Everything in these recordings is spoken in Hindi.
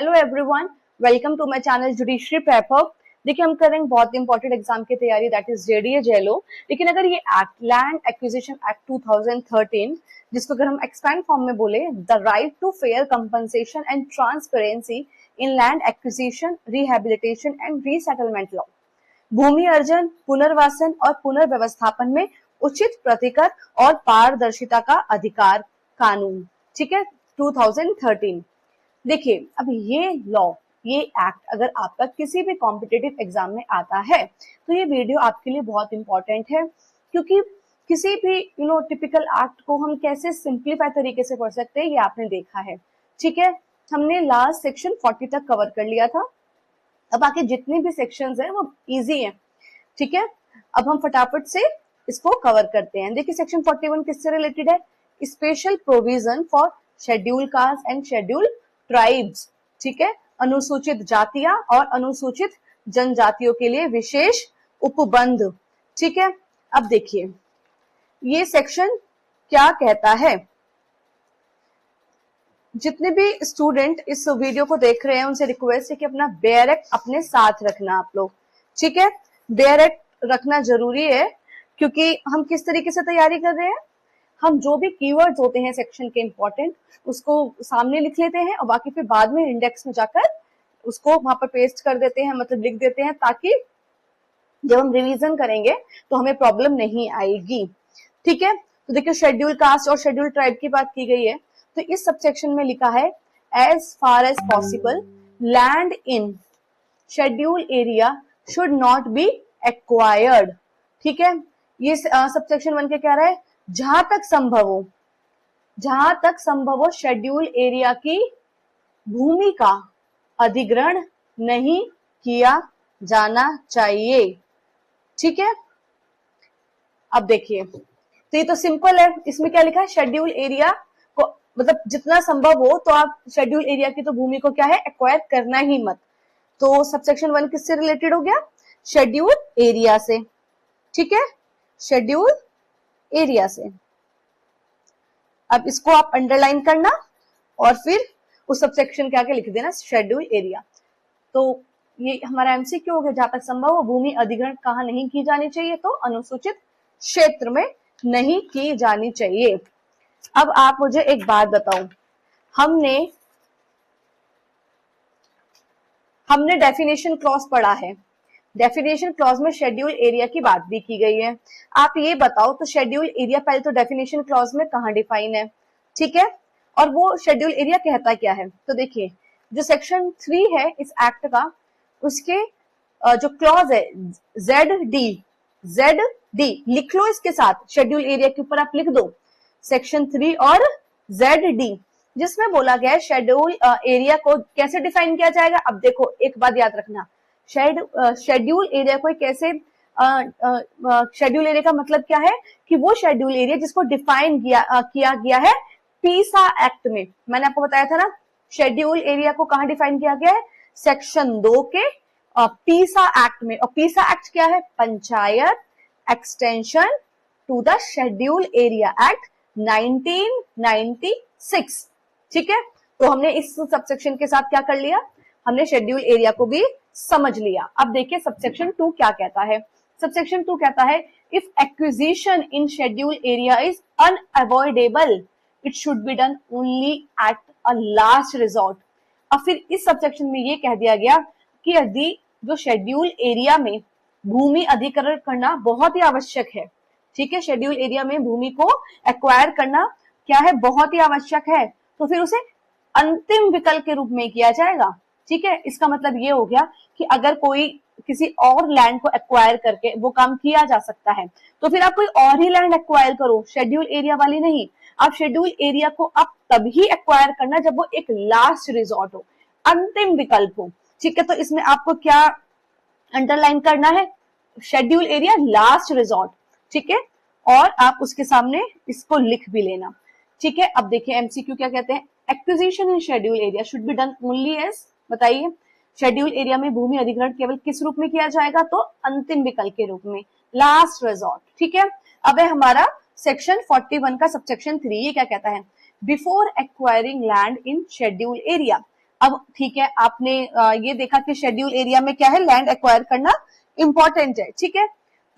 Hello everyone, welcome to my channel judiciary paper. देखिए हम करेंगे बहुत इंपॉर्टेंट एग्जाम की तैयारी, दैट इज जेडीए जेलो। लेकिन अगर ये एक्ट लैंड एक्विजिशन एक्ट 2013, जिसको अगर हम एक्सपैंड फॉर्म में बोले, the right to fair compensation and transparency in land acquisition, rehabilitation and resettlement law, भूमि अर्जन, पुनर्वासन और पुनर्व्यवस्थापन में उचित प्रतिकर और पारदर्शिता का अधिकार कानून, ठीक है, 2013। देखिए अब ये लॉ, ये एक्ट अगर आपका किसी भी कॉम्पिटिटिव एग्जाम में आता है तो ये वीडियो आपके लिए बहुत इंपॉर्टेंट है, क्योंकि किसी भी टिपिकल एक्ट को हम कैसे सिंप्लीफाई तरीके से पढ़ सकते हैं ये आपने देखा है। ठीक है, हमने लास्ट सेक्शन 40 तक कवर कर लिया था। अब आके जितने भी सेक्शंस हैं वो इजी हैं। ठीक है, अब हम फटाफट से इसको कवर करते हैं। देखिए सेक्शन 41 किससे रिलेटेड है? Special provision for schedule caste and schedule tribes. ठीक है, अनुसूचित जातियां और अनुसूचित जनजातियों के लिए विशेष उपबंध। ठीक है, अब देखिए ये सेक्शन क्या कहता है। जितने भी स्टूडेंट इस वीडियो को देख रहे हैं उनसे रिक्वेस्ट है कि अपना बेयर एक्ट अपने साथ रखना आप लोग। ठीक है, बेयर एक्ट रखना जरूरी है, क्योंकि हम किस तरीके से तैयारी कर रहे हैं, हम जो भी कीवर्ड्स होते हैं सेक्शन के इंपॉर्टेंट उसको सामने लिख लेते हैं और बाकी फिर बाद में इंडेक्स में जाकर उसको वहां पर पेस्ट कर देते हैं, मतलब लिख देते हैं, ताकि जब हम रिवीजन करेंगे तो हमें प्रॉब्लम नहीं आएगी। ठीक है, तो देखिए शेड्यूल कास्ट और शेड्यूल ट्राइब की बात की गई है, तो इस सबसेक्शन में लिखा है as far as possible land in schedule area should not be acquired. ठीक है, ये सबसेक्शन 1 के क्या रहा है, जहां तक संभव हो शेड्यूल एरिया की भूमि का अधिग्रहण नहीं किया जाना चाहिए। ठीक है, अब देखिए तो ये तो सिंपल है, इसमें क्या लिखा है, शेड्यूल एरिया को मतलब जितना संभव हो तो आप शेड्यूल एरिया की तो भूमि को क्या है, एक्वायर करना ही मत। तो सबसेक्शन 1 किससे रिलेटेड हो गया, शेड्यूल एरिया से। ठीक है, शेड्यूल एरिया से। अब इसको आप अंडरलाइन करना और फिर उस सबसेक्शन के आगे लिख देना शेड्यूल एरिया। तो ये हमारा एमसीक्यू हो गया, जहां तक संभव हो भूमि अधिग्रहण कहाँ नहीं की जानी चाहिए, तो अनुसूचित क्षेत्र में नहीं की जानी चाहिए। अब आप मुझे एक बात बताओ, हमने डेफिनेशन क्लॉज पढ़ा है, डेफिनेशन क्लॉज में शेड्यूल एरिया की बात भी की गई है। आप ये बताओ तो शेड्यूल एरिया पहले तो डेफिनेशन क्लॉज में कहाँ डिफाइन है। ठीक है, और वो शेड्यूल एरिया कहता क्या है, तो देखिए जो सेक्शन 3 है इस एक्ट का, उसके जो क्लॉज है जेड डी लिख लो इसके साथ, शेड्यूल एरिया के ऊपर आप लिख दो सेक्शन 3 और जेड डी, जिसमें बोला गया है शेड्यूल एरिया को कैसे डिफाइन किया जाएगा। अब देखो एक बात याद रखना, शेड्यूल एरिया को कैसे शेड्यूल एरिया का मतलब क्या है कि वो शेड्यूल एरिया जिसको डिफाइन किया गया है पीसा एक्ट में। मैंने आपको बताया था ना, शेड्यूल एरिया को कहां डिफाइन किया गया है, सेक्शन 2 के पीसा एक्ट में। और पीसा एक्ट क्या है, panchayat extension to the schedule area act 1996। ठीक है, तो हमने इस सबसेक्शन के साथ क्या कर लिया, हमने शेड्यूल एरिया को भी समझ लिया। अब देखिए सबसेक्शन 2 क्या कहता है। सबसेक्शन 2 कहता है if acquisition in schedule area is unavoidable it should be done only at a last resort. अब फिर इस सबसेक्शन में ये कह दिया गया कि यदि जो शेड्यूल एरिया में भूमि अधिग्रहण करना बहुत ही आवश्यक है, ठीक है, शेड्यूल एरिया में भूमि को एक्वायर करना क्या है, बहुत ही आवश्यक है, तो फिर उसे अंतिम विकल्प के रूप में किया जाएगा। ठीक है, इसका मतलब ये हो गया कि अगर कोई किसी और लैंड को एक्वायर करके वो काम किया जा सकता है, तो फिर आप कोई और ही लैंड एक्वायर करो, शेड्यूल एरिया वाली नहीं। आप शेड्यूल एरिया को आप तभी एक्वायर करना जब वो एक लास्ट रिजॉर्ट हो, अंतिम विकल्प हो। ठीक है, तो इसमें आपको क्या अंडरलाइन करना है, शेड्यूल एरिया लास्ट रिजॉर्ट। ठीक है, और आप उसके सामने इसको लिख भी लेना। ठीक है, अब देखिए एमसीक्यू क्या कहते हैं, acquisition in schedule area should be done only as, बताइए शेड्यूल एरिया में भूमि अधिग्रहण केवल किस रूप में किया जाएगा, तो अंतिम विकल्प के रूप में, लास्ट रिजॉर्ट। ठीक है, अब है हमारा सेक्शन 41 का सबसेक्शन 3, ये क्या कहता है, before acquiring land in schedule area अब ठीक है, आपने ये देखा कि शेड्यूल एरिया में क्या है, लैंड एक्वायर करना इंपॉर्टेंट है, ठीक है।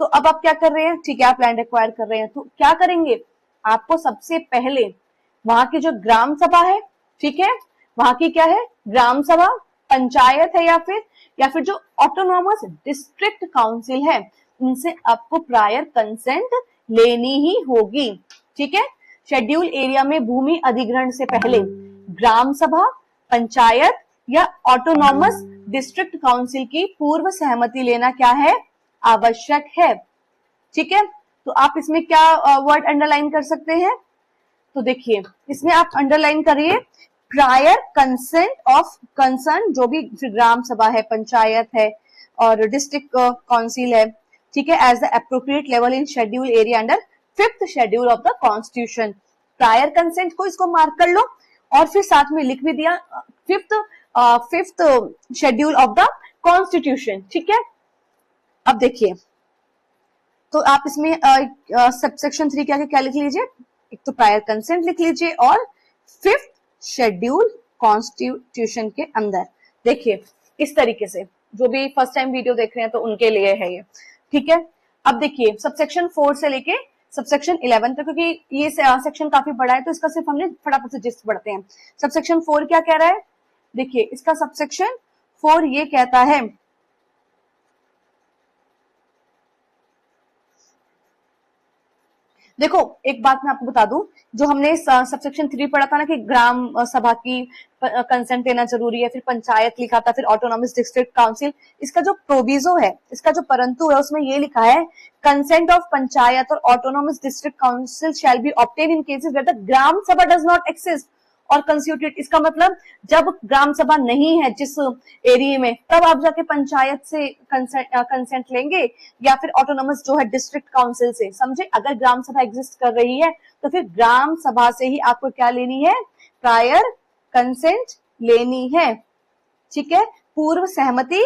तो अब आप क्या कर रहे हैं, ठीक है, आप लैंड एक्वायर कर रहे हैं, तो क्या करेंगे, आपको सबसे पहले वहां की जो ग्राम सभा है, ठीक है, वहां की क्या है, ग्राम सभा, पंचायत है, या फिर जो ऑटोनॉमस डिस्ट्रिक्ट काउंसिल है, उनसे आपको प्रायर कंसेंट लेनी ही होगी, ठीक है। शेड्यूल एरिया में भूमि अधिग्रहण से पहले ग्राम सभा, पंचायत या ऑटोनॉमस डिस्ट्रिक्ट काउंसिल की पूर्व सहमति लेना क्या है, आवश्यक है, ठीक है। तो आप इसमें क्या वर्ड अंडरलाइन कर सकते हैं, तो देखिए इसमें आप अंडरलाइन करिए प्रायर कंसेंट ऑफ कंसर्न, जो भी ग्राम सभा है, पंचायत है और डिस्ट्रिक्ट काउंसिल है, ठीक है, as the appropriate level in schedule area under 5th schedule of the constitution. Prior consent को इसको मार्क कर लो और फिर साथ में लिख भी दिया 5th schedule of the constitution, ठीक है। अब देखिए, तो आप इसमें सबसेक्शन 3 के आगे क्या लिख लीजिए, एक तो प्रायर कंसेंट लिख लीजिए और 5th शेड्यूल कॉन्स्टिट्यूशन के अंदर। देखिए इस तरीके से, जो भी फर्स्ट टाइम वीडियो देख रहे हैं तो उनके लिए है ये, ठीक है। अब देखिए सबसेक्शन 4 से लेके सबसेक्शन 11 तक, क्योंकि ये सेक्शन काफी बड़ा है तो इसका सिर्फ हमने फटाफट से जिस्ट पढ़ते हैं। सबसेक्शन 4 क्या कह रहा है, देखिए इसका सबसेक्शन 4 ये कहता है, देखो एक बात मैं आपको बता दूं, जो हमने सबसेक्शन 3 पढ़ा था ना कि ग्राम सभा की कंसेंट लेना जरूरी है, फिर पंचायत लिखा था, फिर ऑटोनॉमस डिस्ट्रिक्ट काउंसिल, इसका जो प्रोविजो है, इसका जो परंतु है, उसमें ये लिखा है consent of panchayat or autonomous district council shall be obtain in cases where the gram sabha does not exist or constituted. इसका मतलब जब ग्राम सभा नहीं है जिस एरिया में, तब आप जाके पंचायत से कंसेंट लेंगे या फिर ऑटोनॉमस जो है डिस्ट्रिक्ट काउंसिल से, समझे। अगर ग्राम सभा एग्जिस्ट कर रही है तो फिर ग्राम सभा से ही आपको क्या लेनी है, प्रायर कंसेंट लेनी है, ठीक है। पूर्व सहमति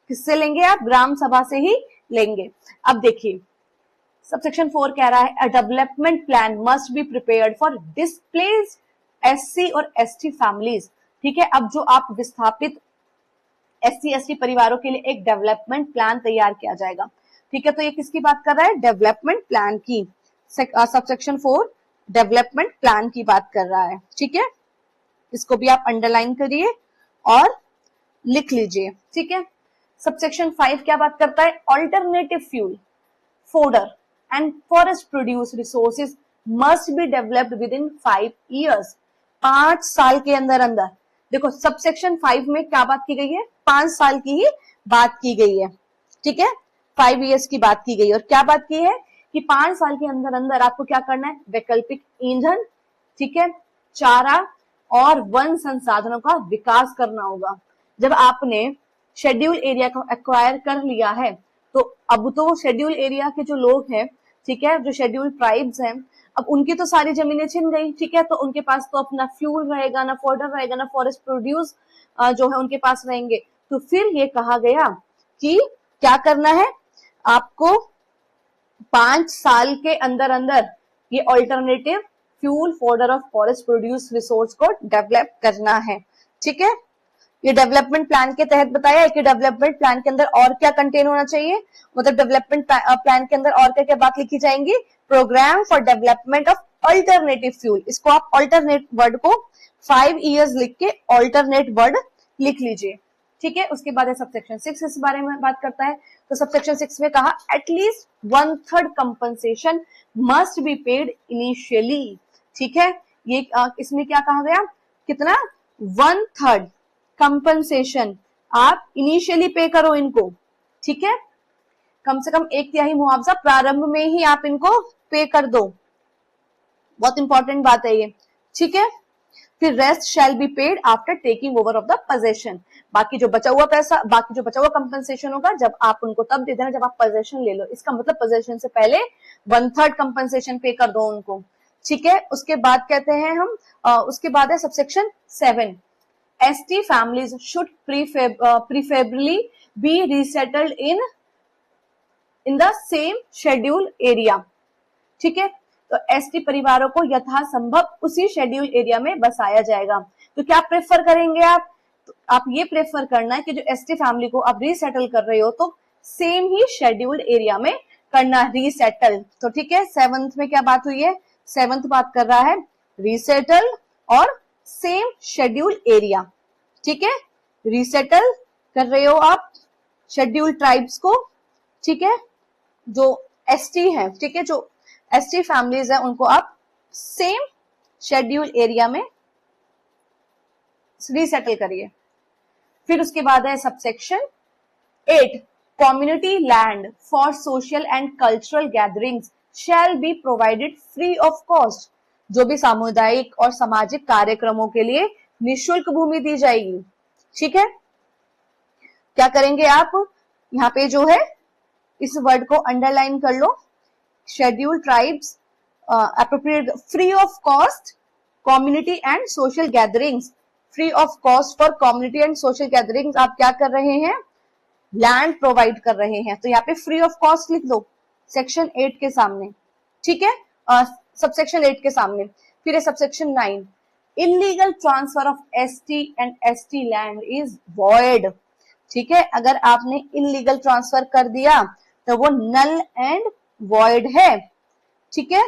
किससे लेंगे आप, ग्राम सभा से ही लेंगे। अब देखिए सबसेक्शन 4 कह रहा है, a development plan must be prepared for displaced SC और एसटी फैमिलीज, ठीक है। अब जो आप विस्थापित एससी एसटी परिवारों के लिए एक डेवलपमेंट प्लान तैयार किया जाएगा, ठीक है। तो ये किसकी बात कर रहा है, डेवलपमेंट प्लान की। सबसेक्शन 4 डेवलपमेंट प्लान की बात कर रहा है, ठीक है। इसको भी आप अंडरलाइन करिए और लिख लीजिए, ठीक है। सबसेक्शन 5 क्या बात करता है, alternative fuel, fodder and forest produce resources must be developed with in 5 years, 5 साल के अंदर अंदर। देखो सबसेक्शन 5 में क्या बात की गई है, 5 साल की ही बात की गई है, ठीक है, 5 years की बात की गई है। और क्या बात की है कि 5 साल के अंदर अंदर आपको क्या करना है, वैकल्पिक ईंधन, ठीक है, चारा और वन संसाधनों का विकास करना होगा। जब आपने शेड्यूल एरिया को एक्वायर कर लिया है तो अब तो शेड्यूल एरिया के जो लोग हैं, ठीक है, जो शेड्यूल ट्राइब्स हैं, अब उनकी तो सारी जमीनें छिन गई, ठीक है। तो उनके पास तो अपना फ्यूल रहेगा ना, फोडर रहेगा ना, फॉरेस्ट प्रोड्यूस जो है उनके पास रहेंगे। तो फिर ये कहा गया कि क्या करना है, आपको 5 साल के अंदर अंदर ये ऑल्टरनेटिव फ्यूल, फोडर और फॉरेस्ट प्रोड्यूस रिसोर्स को डेवलप करना है, ठीक है। ये डेवलपमेंट प्लान के तहत बताया कि डेवलपमेंट प्लान के अंदर और क्या कंटेन होना चाहिए, मतलब डेवलपमेंट प्लान के अंदर और क्या क्या बात लिखी जाएंगी, program for development of alternative fuel. इसको आप अल्टरनेट वर्ड को 5 years लिख के अल्टरनेट वर्ड लिख लीजिए, ठीक है। उसके बाद सबसेक्शन 6 इस बारे में बात करता है। तो सबसेक्शन 6 में कहा at least 1/3 compensation must be paid initially, ठीक है। ये इसमें क्या कहा गया, कितना, 1/3 कंपनसेशन आप इनिशियली पे करो इनको, ठीक है। कम से कम 1/3 मुआवजा प्रारंभ में ही आप इनको पे कर दो, बहुत इंपॉर्टेंट बात है ये, ठीक है। फिर rest shall be paid after taking over of the possession. बाकी जो बचा हुआ पैसा, बाकी जो बचा हुआ कंपनसेशन होगा जब आप उनको तब दे देना जब आप पोजेशन ले लो। इसका मतलब पोजेशन से पहले 1/3 कंपनसेशन पे कर दो उनको, ठीक है। उसके बाद कहते हैं हम उसके बाद है subsection 7, ST families should preferably be resettled in the same schedule area, ठीक है। तो एसटी परिवारों को यथासंभव उसी शेड्यूल एरिया में बसाया जाएगा। तो क्या प्रेफर करेंगे आप तो आप ये प्रेफर करना है कि जो एसटी फैमिली को आप रीसेटल कर रहे हो तो सेम ही शेड्यूल्ड एरिया में करना, रीसेटल। तो ठीक है, 7th में क्या बात हुई है, 7th बात कर रहा है रीसेटल और सेम शेड्यूल एरिया। ठीक है, रीसेटल कर रहे हो आप शेड्यूल ट्राइब्स को, ठीक है, जो एसटी है, ठीक है, जो एसटी फैमिलीज है उनको आप सेम शेड्यूल एरिया में रीसेटल करिए। फिर उसके बाद है subsection 8, community land for social and cultural gatherings shall be provided free of cost. जो भी सामुदायिक और सामाजिक कार्यक्रमों के लिए निःशुल्क भूमि दी जाएगी। ठीक है, क्या करेंगे आप, यहाँ पे जो है इस वर्ड को अंडरलाइन कर लो, schedule tribes appropriate free of cost community and social gatherings. Free of cost for community and social gatherings आप क्या कर रहे हैं, लैंड प्रोवाइड कर रहे हैं। तो यहाँ पे फ्री ऑफ कॉस्ट लिख दो सेक्शन 8 के सामने। ठीक है, सबसेक्शन 8 के सामने। फिर है subsection 9, illegal transfer of ST and ST land is void. ठीक है, अगर आपने इलीगल ट्रांसफर कर दिया तो वो नल एंड वॉइड है। ठीक है,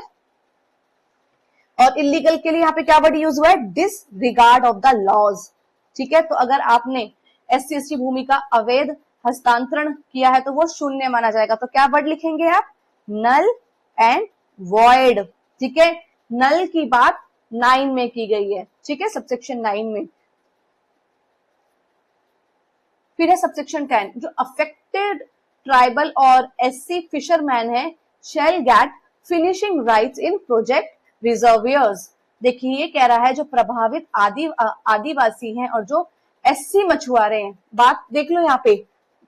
और इलीगल के लिए यहाँ पे क्या वर्ड यूज हुआ है, डिसरिगार्ड ऑफ द लॉज। ठीक है, तो अगर आपने एससी एसटी भूमि का अवैध हस्तांतरण किया है तो वो शून्य माना जाएगा। तो क्या वर्ड लिखेंगे आप, नल एंड वॉइड। ठीक है, नल की बात 9 में की गई है। ठीक है, सबसेक्शन 9 में। फिर है सबसेक्शन 10, जो अफेक्टेड ट्राइबल और एससी फिशरमैन है शैल गेट फिनिशिंग राइट्स इन प्रोजेक्ट रिजर्वियर्स। देखिए ये कह रहा है जो प्रभावित आदिवासी हैं और जो एससी मछुआरे हैं, बात देख लो यहाँ पे,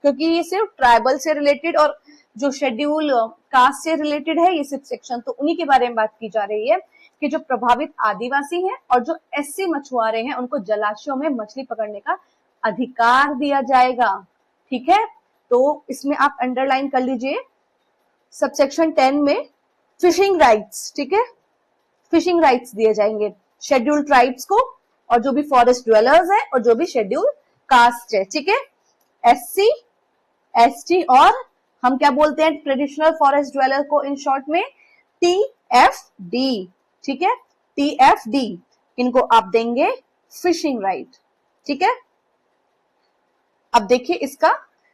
क्योंकि ये सिर्फ ट्राइबल से रिलेटेड और जो शेड्यूल कास्ट से रिलेटेड है ये सबसेक्शन, तो उन्हीं के बारे में बात की जा रही है कि जो प्रभावित आदिवासी हैं और जो एससी मछुआरे हैं उनको जलाशयों में मछली पकड़ने का अधिकार दिया जाएगा। ठीक है, तो इसमें आप अंडरलाइन कर लीजिए सबसेक्शन 10 में फिशिंग राइट्स। ठीक है, फिशिंग राइट्स दिए जाएंगे शेड्यूल ट्राइब्स को और जो भी फॉरेस्ट ड्वेलर्स है और जो भी शेड्यूल कास्ट है। ठीक है, एससी एसटी और हम क्या बोलते हैं ट्रेडिशनल फॉरेस्ट ड्वेलर को इन शॉर्ट में टीएफडी। ठीक है, टीएफडी, इनको आप देंगे फिशिंग राइट। ठीक है, अब देखिए इसका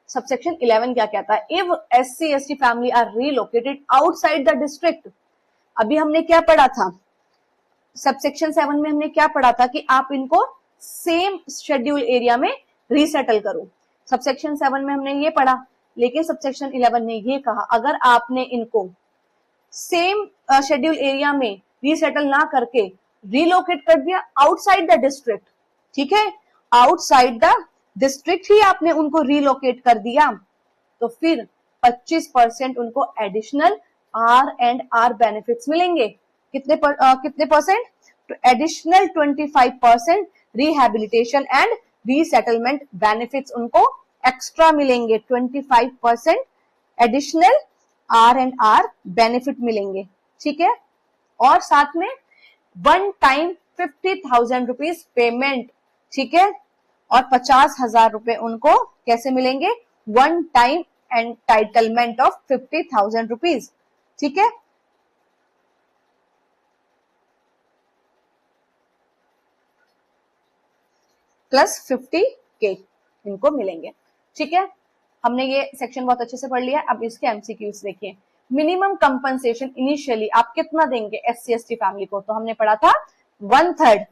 सबसेक्शन 11 क्या कहता है, if SC ST family are relocated outside the district. अभी हमने क्या पढ़ा था, सबसेक्शन 7 में हमने क्या पढ़ा था कि आप इनको सेम शेड्यूल एरिया में रीसेटल करो। सबसेक्शन 7 में हमने ये पढ़ा, लेकिन सबसेक्शन 11 ने ये कहा अगर आपने इनको सेम शेड्यूल एरिया में रीसेटल ना करके रीलोकेट कर दिया आउटसाइड द डिस्ट्रिक्ट, ठीक है, आउटसाइड द डिस्ट्रिक्ट ही आपने उनको रीलोकेट कर दिया, तो फिर 25% उनको एडिशनल R&R बेनिफिट्स मिलेंगे। कितने परसेंट, तो additional 25% rehabilitation and resettlement benefits उनको एक्स्ट्रा मिलेंगे। 25% एडिशनल R&R बेनिफिट मिलेंगे। ठीक है, और साथ में 1 टाइम 50,000 रुपीज पेमेंट। ठीक है, और 50,000 रुपए उनको कैसे मिलेंगे, 1 टाइम एंटाइटलमेंट ऑफ 50,000 रुपीज। ठीक है, प्लस 50K इनको मिलेंगे। ठीक है, हमने ये सेक्शन बहुत अच्छे से पढ़ लिया। अब इसके एमसीक्यूज देखिए। मिनिमम कंपनसेशन इनिशियली आप कितना देंगे एससी एसटी फैमिली को, तो हमने पढ़ा था 1/3,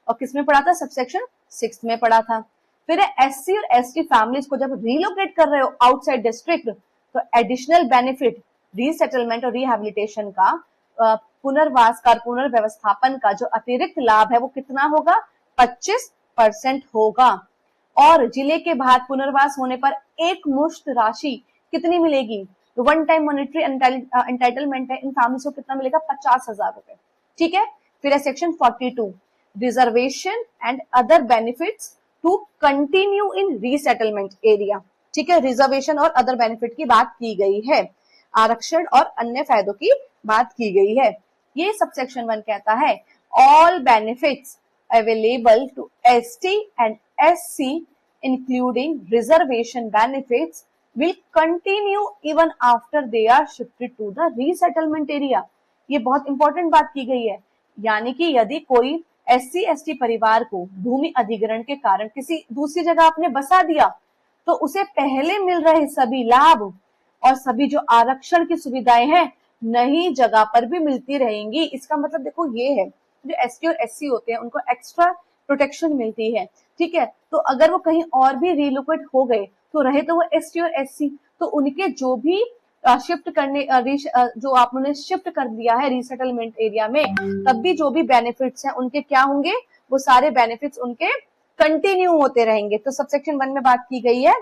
और किसमें पढ़ा था, सबसेक्शन 6 में पढ़ा था। फिर एससी और एसटी फैमिलीज को जब रिलोकेट कर रहे हो आउटसाइड डिस्ट्रिक्ट, तो एडिशनल बेनिफिट रीसेटलमेंट और रिहैबिलिटेशन का पुनर्वास का पुनर्व्यवस्थापन का जो अतिरिक्त लाभ है वो कितना होगा, 25% होगा। और जिले के बाहर पुनर्वास होने पर एक मुश्त राशि कितनी मिलेगी, तो 1 टाइम मॉनेटरी एंटाइटलमेंट है इन फैमिलीज को कितना मिलेगा, 50,000 रुपए। ठीक है, फिर है section 42, reservation and other benefits to continue in resettlement area. ठीक है, रिजर्वेशन और अदर बेनिफिट की बात की गई है, आरक्षण और अन्य फायदों की बात की गई है। ये सबसेक्शन 1 कहता है all benefits available to ST and SC including reservation benefits will continue even after they are shifted to the resettlement area। ये बहुत इंपॉर्टेंट बात की गई है, यानी कि यदि कोई SC/ST परिवार को भूमि अधिग्रहण के कारण किसी दूसरी जगह आपने बसा दिया तो उसे पहले मिल रहे सभी लाभ और सभी जो आरक्षण की सुविधाएं हैं नई जगह पर भी मिलती रहेंगी। इसका मतलब देखो ये है, जो ST और SC होते हैं उनको एक्स्ट्रा प्रोटेक्शन मिलती है, ठीक है। तो अगर वो कहीं और भी रिलोकेट हो गए तो रहे तो वो ST और SC, तो उनके जो भी शिफ्ट करने जो आपने शिफ्ट कर दिया है रीसेटलमेंट एरिया में, तब भी जो भी बेनिफिट्स हैं उनके क्या होंगे, वो सारे बेनिफिट्स उनके कंटिन्यू होते रहेंगे। तो सबसेक्शन 1 में बात की गई है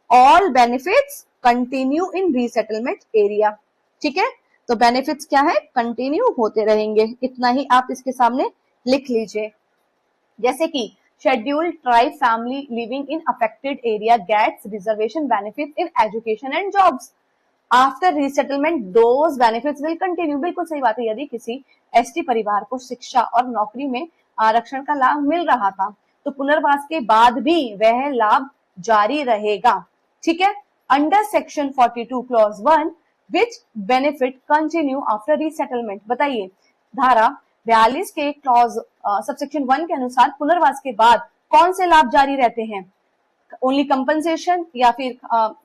all benefits continue in resettlement area, ठीक है। तो बेनिफिट्स क्या है, कंटिन्यू होते रहेंगे। इतना ही आप इसके सामने लिख लीजिए। जैसे कि scheduled tribe family living in affected area gets reservation benefit in education and jobs after resettlement those benefits will continue. बिल्कुल सही बात है, यदि किसी ST परिवार को शिक्षा और नौकरी में आरक्षण का लाभ मिल रहा था तो पुनर्वास के बाद भी वह लाभ जारी रहेगा, ठीक है। अंडर सेक्शन 42 क्लॉज 1 विच बेनिफिट कंटिन्यू आफ्टर रीसेटलमेंट। बताइए, धारा 42 के क्लॉज सबसेक्शन 1 के अनुसार पुनर्वास के बाद कौन से लाभ जारी रहते हैं? ओनली कंपनसेशन, या फिर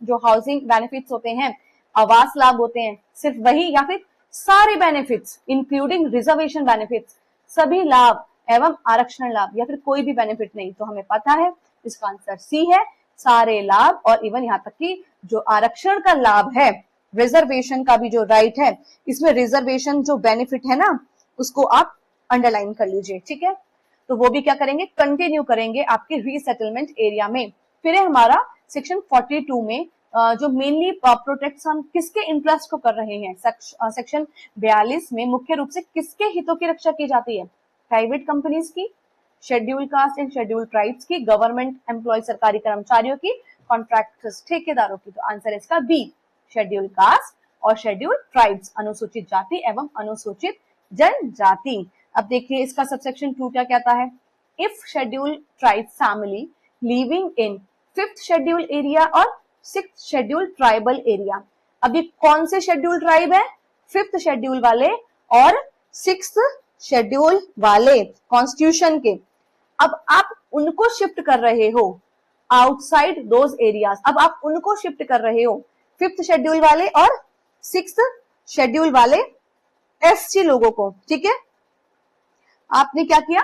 जो हाउसिंग बेनिफिट्स होते हैं, आवास लाभ होते हैं, सिर्फ वही, या फिर सारे बेनिफिट्स इंक्लूडिंग रिजर्वेशन बेनिफिट्स, सभी लाभ एवं आरक्षण लाभ, या फिर कोई भी बेनिफिट नहीं? तो हमें पता है इसका आंसर सी है, सारे लाभ, और इवन यहाँ तक कि जो आरक्षण का लाभ है, रिजर्वेशन का भी जो राइट है, इसमें रिजर्वेशन जो बेनिफिट है ना, उसको आप अंडरलाइन कर लीजिए, ठीक है। तो वो भी क्या करेंगे, कंटिन्यू करेंगे आपके रीसेटलमेंट एरिया में। फिर है हमारा सेक्शन 42 में जो मेनली प्रोटेक्ट हम किसके इंटरेस्ट को कर रहे हैं, सेक्शन 42 में मुख्य रूप से किसके हितों की रक्षा की जाती है? प्राइवेट कंपनीज की, schedule caste and schedule tribes की, गवर्नमेंट एम्प्लॉय सरकारी कर्मचारियों की, कॉन्ट्रैक्टर्स ठेकेदारों की। तो आंसर इसका बी, शेड्यूल कास्ट और शेड्यूल ट्राइब्स, अनुसूचित जाति एवं अनुसूचित जनजाति। अब देखिए इसका सबसेक्शन 2 क्या कहता है, if schedule tribe family living in 5th schedule area और 6th शेड्यूल ट्राइबल एरिया। अभी कौन से शेड्यूल ट्राइब है? 5th शेड्यूल वाले और 6th शेड्यूल वाले कॉन्स्टिट्यूशन के। अब आप उनको शिफ्ट कर रहे हो आउटसाइड दोज एरियाज, अब आप उनको शिफ्ट कर रहे हो 5th शेड्यूल वाले और 6th शेड्यूल वाले SC लोगों को, ठीक है। आपने क्या किया,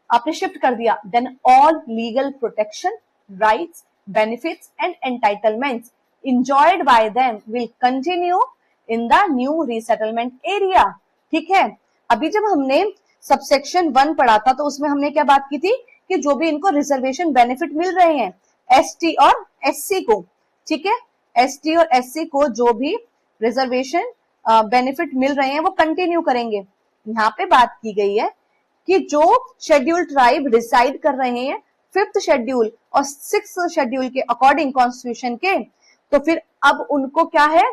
आपने शिफ्ट कर दिया। Then all legal protection, rights, benefits and entitlements enjoyed by them will continue in the new resettlement area, ठीक है। अभी जब हमने सबसेक्शन 1 पढ़ा था तो उसमें हमने क्या बात की थी कि जो भी इनको रिजर्वेशन बेनिफिट मिल रहे हैं ST और SC को, ठीक है, ST और SC को जो भी रिजर्वेशन बेनिफिट मिल रहे हैं वो कंटिन्यू करेंगे। यहाँ पे बात की गई है कि जो शेड्यूल ट्राइब रिसाइड कर रहे हैं 5th शेड्यूल और 6th शेड्यूल के अकॉर्डिंग कॉन्स्टिट्यूशन के, तो फिर अब उनको क्या है,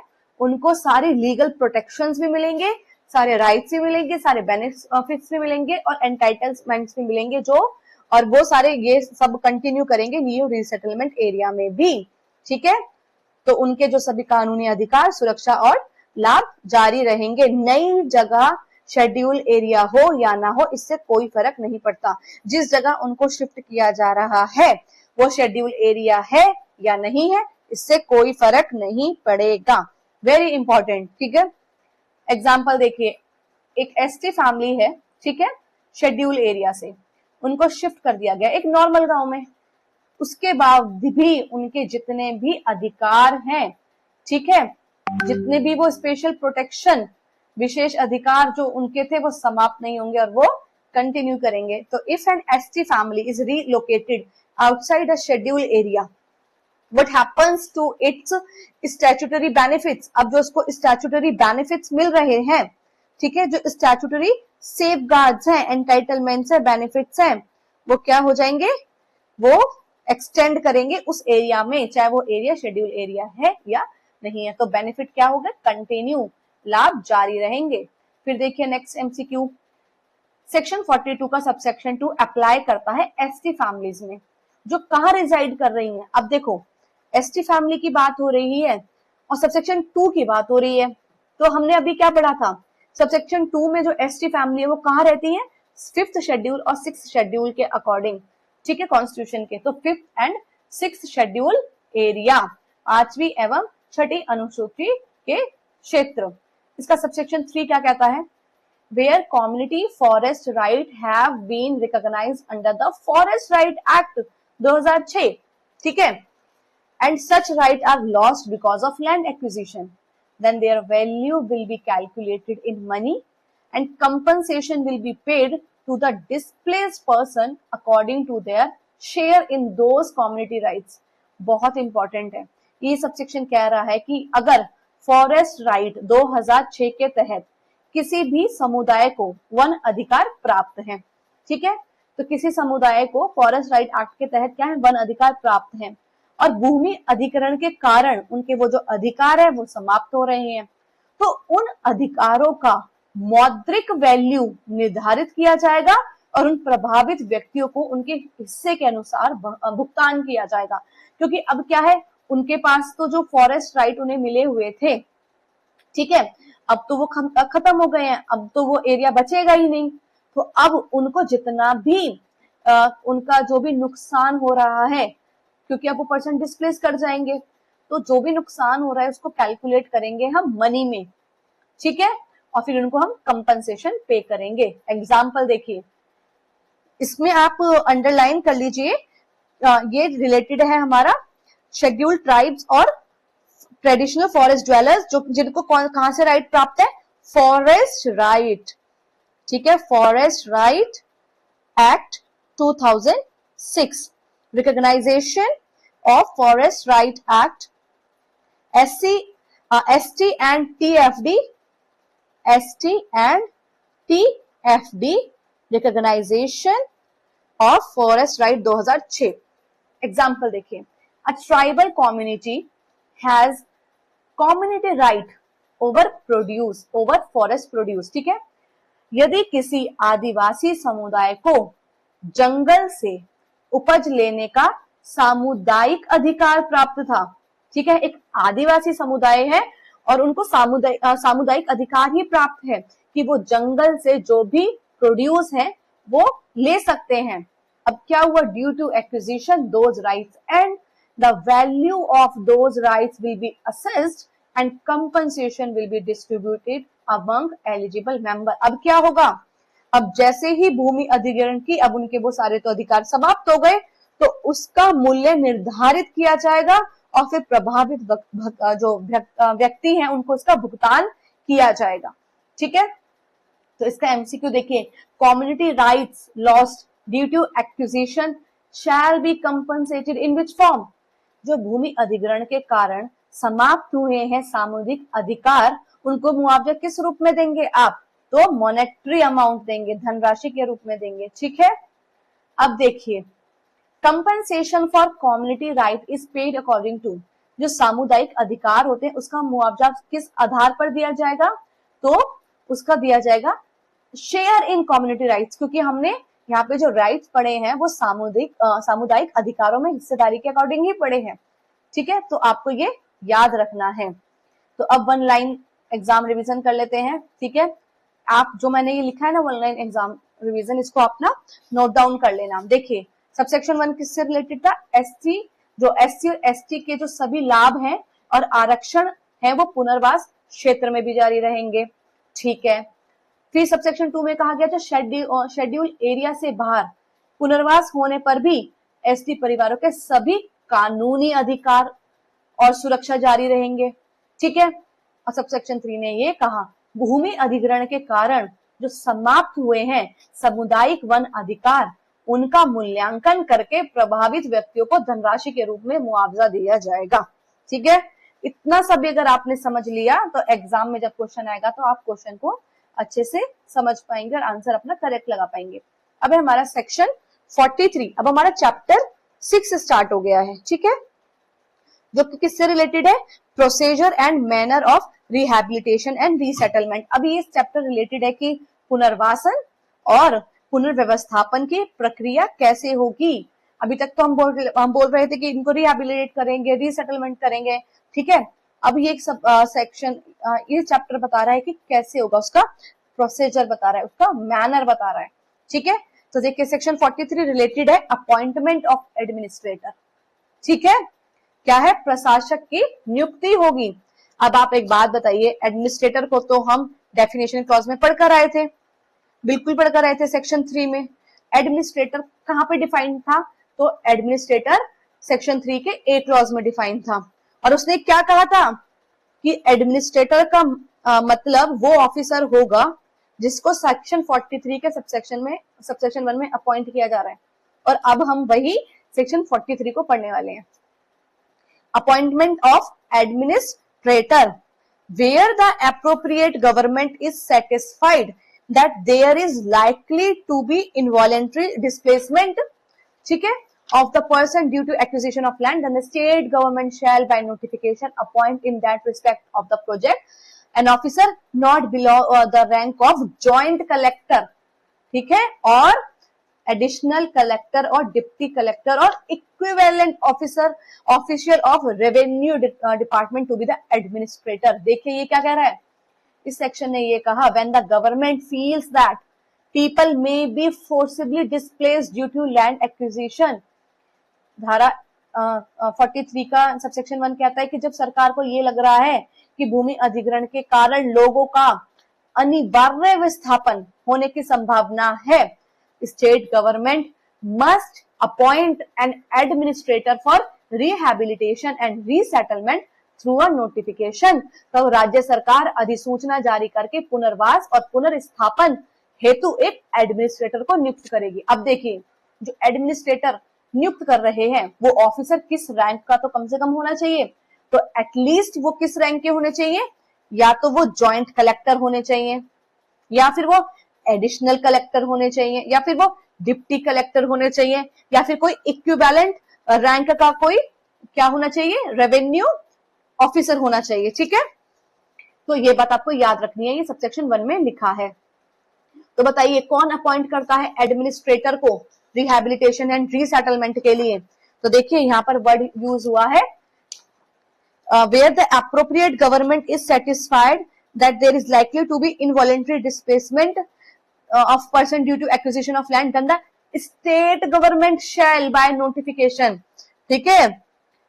उनको सारे लीगल प्रोटेक्शंस भी मिलेंगे, सारे राइट्स भी मिलेंगे, सारे बेनिफिट्स भी मिलेंगे और एंटाइटलमेंट्स भी मिलेंगे, जो और वो सारे ये सब कंटिन्यू करेंगे न्यू रीसेटलमेंट एरिया में भी, ठीक है। तो उनके जो सभी कानूनी अधिकार, सुरक्षा और लाभ जारी रहेंगे। नई जगह शेड्यूल एरिया हो या ना हो, इससे कोई फर्क नहीं पड़ता। जिस जगह उनको शिफ्ट किया जा रहा है वो शेड्यूल एरिया है या नहीं है, इससे कोई फर्क नहीं पड़ेगा। वेरी इंपॉर्टेंट, ठीक है। एग्जाम्पल देखिए, एक ST फैमिली है, ठीक है, शेड्यूल एरिया से उनको शिफ्ट कर दिया गया एक नॉर्मल गांव में, उसके बाद भी उनके जितने भी अधिकार हैं, ठीक है, जितने भी वो स्पेशल प्रोटेक्शन, विशेष अधिकार जो उनके थे वो समाप्त नहीं होंगे और वो कंटिन्यू करेंगे। तो if an ST family is relocated outside a schedule area, what happens to its statutory benefits? अब जो उसको statutory benefits मिल रहे हैं, ठीक है, जो statutory safeguards हैं, entitlements हैं, benefits हैं, वो क्या हो जाएंगे, वो एक्सटेंड करेंगे उस एरिया में, चाहे वो एरिया शेड्यूल एरिया है या नहीं है। तो बेनिफिट क्या होगा, कंटिन्यू, लाभ जारी रहेंगे। फिर देखिए नेक्स्ट MCQ, सेक्शन 42 का सबसेक्शन 2 अप्लाई करता है एसटी फैमिलीज में जो कहाँ रिजाइड कर रही हैं। अब देखो एसटी फैमिली की बात हो रही है और सबसेक्शन 2 की बात हो रही है, तो हमने अभी क्या पढ़ा था, सबसेक्शन 2 में जो एसटी फैमिली है वो कहाँ रहती है, 5th शेड्यूल और 6th शेड्यूल के अकॉर्डिंग, ठीक है, कॉन्स्टिट्यूशन के। तो 5th and 6th schedule area, 5वीं एवं 6ठी अनुसूची के क्षेत्र। इसका सबसेक्शन 3 क्या कहता है, where community forest right have been recognized under the Forest Right Act 2006, ठीक है, and such right are lost because of land acquisition, then their value will be calculated in money and compensation will be paid to the displaced person according to their share in those community rights। बहुत इंपॉर्टेंट है ये सबसेक्शन, कह रहा है कि अगर फॉरेस्ट राइट 2006 के तहत किसी भी समुदाय को वन अधिकार प्राप्त है, ठीक है, तो किसी समुदाय को फॉरेस्ट राइट एक्ट के तहत क्या है, वन अधिकार प्राप्त है और भूमि अधिग्रहण के कारण उनके वो जो अधिकार है वो समाप्त हो रहे हैं, तो उन अधिकारों का मौद्रिक वैल्यू निर्धारित किया जाएगा और उन प्रभावित व्यक्तियों को उनके हिस्से के अनुसार भुगतान किया जाएगा। क्योंकि अब क्या है, उनके पास तो जो फॉरेस्ट राइट उन्हें मिले हुए थे, ठीक है, अब तो वो खत्म हो गए हैं, अब तो वो एरिया बचेगा ही नहीं, तो अब उनको जितना भी उनका जो भी नुकसान हो रहा है, क्योंकि अब वो पर्सन डिस्प्लेस कर जाएंगे, तो जो भी नुकसान हो रहा है उसको कैलकुलेट करेंगे हम मनी में, ठीक है, और फिर उनको हम कंपनसेशन पे करेंगे। एग्जाम्पल देखिए, इसमें आप अंडरलाइन कर लीजिए, ये रिलेटेड है हमारा शेड्यूल्ड ट्राइब्स और ट्रेडिशनल फॉरेस्ट ड्वेलर्स, जो जिनको कहां से राइट प्राप्त है, फॉरेस्ट राइट, ठीक है, forest right act 2006, recognisation of forest right act, ST and TFD, ST and TFD, recognisation of forest right 2006। Example देखिए, a tribal community has community right over produce, over forest produce, ठीक है, यदि किसी आदिवासी समुदाय को जंगल से उपज लेने का सामुदायिक अधिकार प्राप्त था, ठीक है, एक आदिवासी समुदाय है और उनको सामुदायिक अधिकार ही प्राप्त है कि वो जंगल से जो भी प्रोड्यूस है वो ले सकते हैं। अब क्या हुआ, due to acquisition those rights and the value of those rights will be assessed and compensation will be distributed among eligible member. अब क्या होगा, अब जैसे ही भूमि अधिग्रहण की, अब उनके वो सारे तो अधिकार समाप्त हो गए, तो उसका मूल्य निर्धारित किया जाएगा और फिर प्रभावित जो व्यक्ति हैं उनको उसका भुगतान किया जाएगा, ठीक है। तो इसका एमसीक्यू देखिए, community rights lost due to acquisition shall be compensated in which form, जो भूमि अधिग्रहण के कारण समाप्त हुए हैं सामुदायिक अधिकार, उनको मुआवजा किस रूप में देंगे आप, तो मॉनेटरी अमाउंट देंगे, धनराशि के रूप में देंगे, ठीक है। अब देखिए, compensation for community right is paid according to, जो सामुदायिक अधिकार होते हैं उसका मुआवजा किस आधार पर दिया जाएगा, तो उसका दिया जाएगा शेयर इन कम्युनिटी राइट्स, क्योंकि हमने यहाँ पे जो राइट्स पढ़े हैं वो सामुदायिक अधिकारों में हिस्सेदारी के अकॉर्डिंग ही पढ़े हैं, ठीक है, तो आपको ये याद रखना है। तो अब वन लाइन एग्जाम रिवीजन कर लेते हैं, ठीक है, आप जो मैंने ये लिखा है ना वन लाइन एग्जाम रिवीजन, इसको अपना नोट डाउन कर लेना। देखिए, सबसेक्शन 1 किससे रिलेटेड था, एससी, जो एससी और एसटी के जो सभी लाभ हैं और आरक्षण है वो पुनर्वास क्षेत्र में भी जारी रहेंगे, ठीक है। फिर सबसेक्शन 2 में कहा गया था शेड्यूल एरिया से बाहर पुनर्वास होने पर भी एसटी परिवारों के सभी कानूनी अधिकार और सुरक्षा जारी रहेंगे, ठीक है। और सबसेक्शन 3 ने ये कहा, भूमि अधिग्रहण के कारण जो समाप्त हुए हैं सामुदायिक वन अधिकार, उनका मूल्यांकन करके प्रभावित व्यक्तियों को धनराशि के रूप में मुआवजा दिया जाएगा, ठीक है। इतना सब अगर आपने समझ लिया तो एग्जाम में जब क्वेश्चन आएगा तो आप क्वेश्चन को अच्छे से समझ पाएंगे और आंसर अपना करेक्ट लगा पाएंगे। अब है हमारा सेक्शन 43, अब हमारा चैप्टर 6 स्टार्ट हो गया है, ठीक है, जो कि किससे रिलेटेड है, procedure and manner of rehabilitation and resettlement. अभी इस चैप्टर रिलेटेड है कि पुनर्वासन और पुनर्व्यवस्थापन की प्रक्रिया कैसे होगी। अभी तक तो हम बोल रहे थे कि इनको रिहैबिलिटेट करेंगे, रीसेटलमेंट करेंगे, ठीक है। अब ये एक सेक्शन ये चैप्टर बता रहा है कि कैसे होगा, उसका प्रोसीजर बता रहा है, उसका मैनर बता रहा है, ठीक है। तो देखिए सेक्शन 43 रिलेटेड है अपॉइंटमेंट ऑफ एडमिनिस्ट्रेटर, ठीक है। क्या है, प्रशासक की नियुक्ति होगी। अब आप एक बात बताइए, एडमिनिस्ट्रेटर को तो हम डेफिनेशन क्लॉज में पढ़कर आए थे, बिल्कुल पढ़कर आए थे सेक्शन 3 में। एडमिनिस्ट्रेटर कहां पे डिफाइन था, तो एडमिनिस्ट्रेटर सेक्शन 3 के ए क्लॉज में डिफाइन था। और उसने क्या कहा था कि एडमिनिस्ट्रेटर का मतलब वो ऑफिसर होगा जिसको सेक्शन 43 के सबसेक्शन 1 में अपॉइंट किया जा रहा है। और अब हम वही सेक्शन 43 को पढ़ने वाले हैं। Appointment of administrator where the appropriate government is satisfied that there is likely to be involuntary displacement, ठीक है, of the person due to acquisition of land, then the state government shall by notification appoint in that respect of the project an officer not below the rank of joint collector, ठीक है, और एडिशनल कलेक्टर और डिप्टी कलेक्टर और equivalent official of revenue department to be the administrator. देखिए ये क्या कह रहा है, इस सेक्शन ने ये कहा when the government feels that people may be forcibly displaced due to land acquisition. धारा 43 का सबसेक्शन 1 कहता है कि जब सरकार को ये लग रहा है कि भूमि अधिग्रहण के कारण लोगों का अनिवार्य विस्थापन होने की संभावना है, state government must appoint an administrator for rehabilitation and resettlement through a notification। तो राज्य सरकार अधिसूचना जारी करके पुनर्वास और पुनर्स्थापन हेतु एक एडमिनिस्ट्रेटर को नियुक्त करेगी। अब देखिए जो एडमिनिस्ट्रेटर नियुक्त कर रहे हैं वो ऑफिसर किस रैंक का तो कम से कम होना चाहिए, तो एटलीस्ट वो किस रैंक के होने चाहिए, या तो वो जॉइंट कलेक्टर होने चाहिए, या फिर वो एडिशनल कलेक्टर होने चाहिए, या फिर वो डिप्टी कलेक्टर होने चाहिए, या फिर कोई इक्विवेलेंट रैंक का कोई क्या होना चाहिए, रेवेन्यू ऑफिसर होना चाहिए, ठीक है। तो ये बात आपको याद रखनी है, ये सबसेक्शन 1 में लिखा है। तो बताइए कौन अपॉइंट करता है एडमिनिस्ट्रेटर को रिहैबिलिटेशन एंड रीसेटलमेंट के लिए। तो देखिए यहाँ पर वर्ड यूज हुआ है where the appropriate government is satisfied that there is likely to be involuntary displacement of person due to acquisition of land, then the state government shall by notification, ठीक है।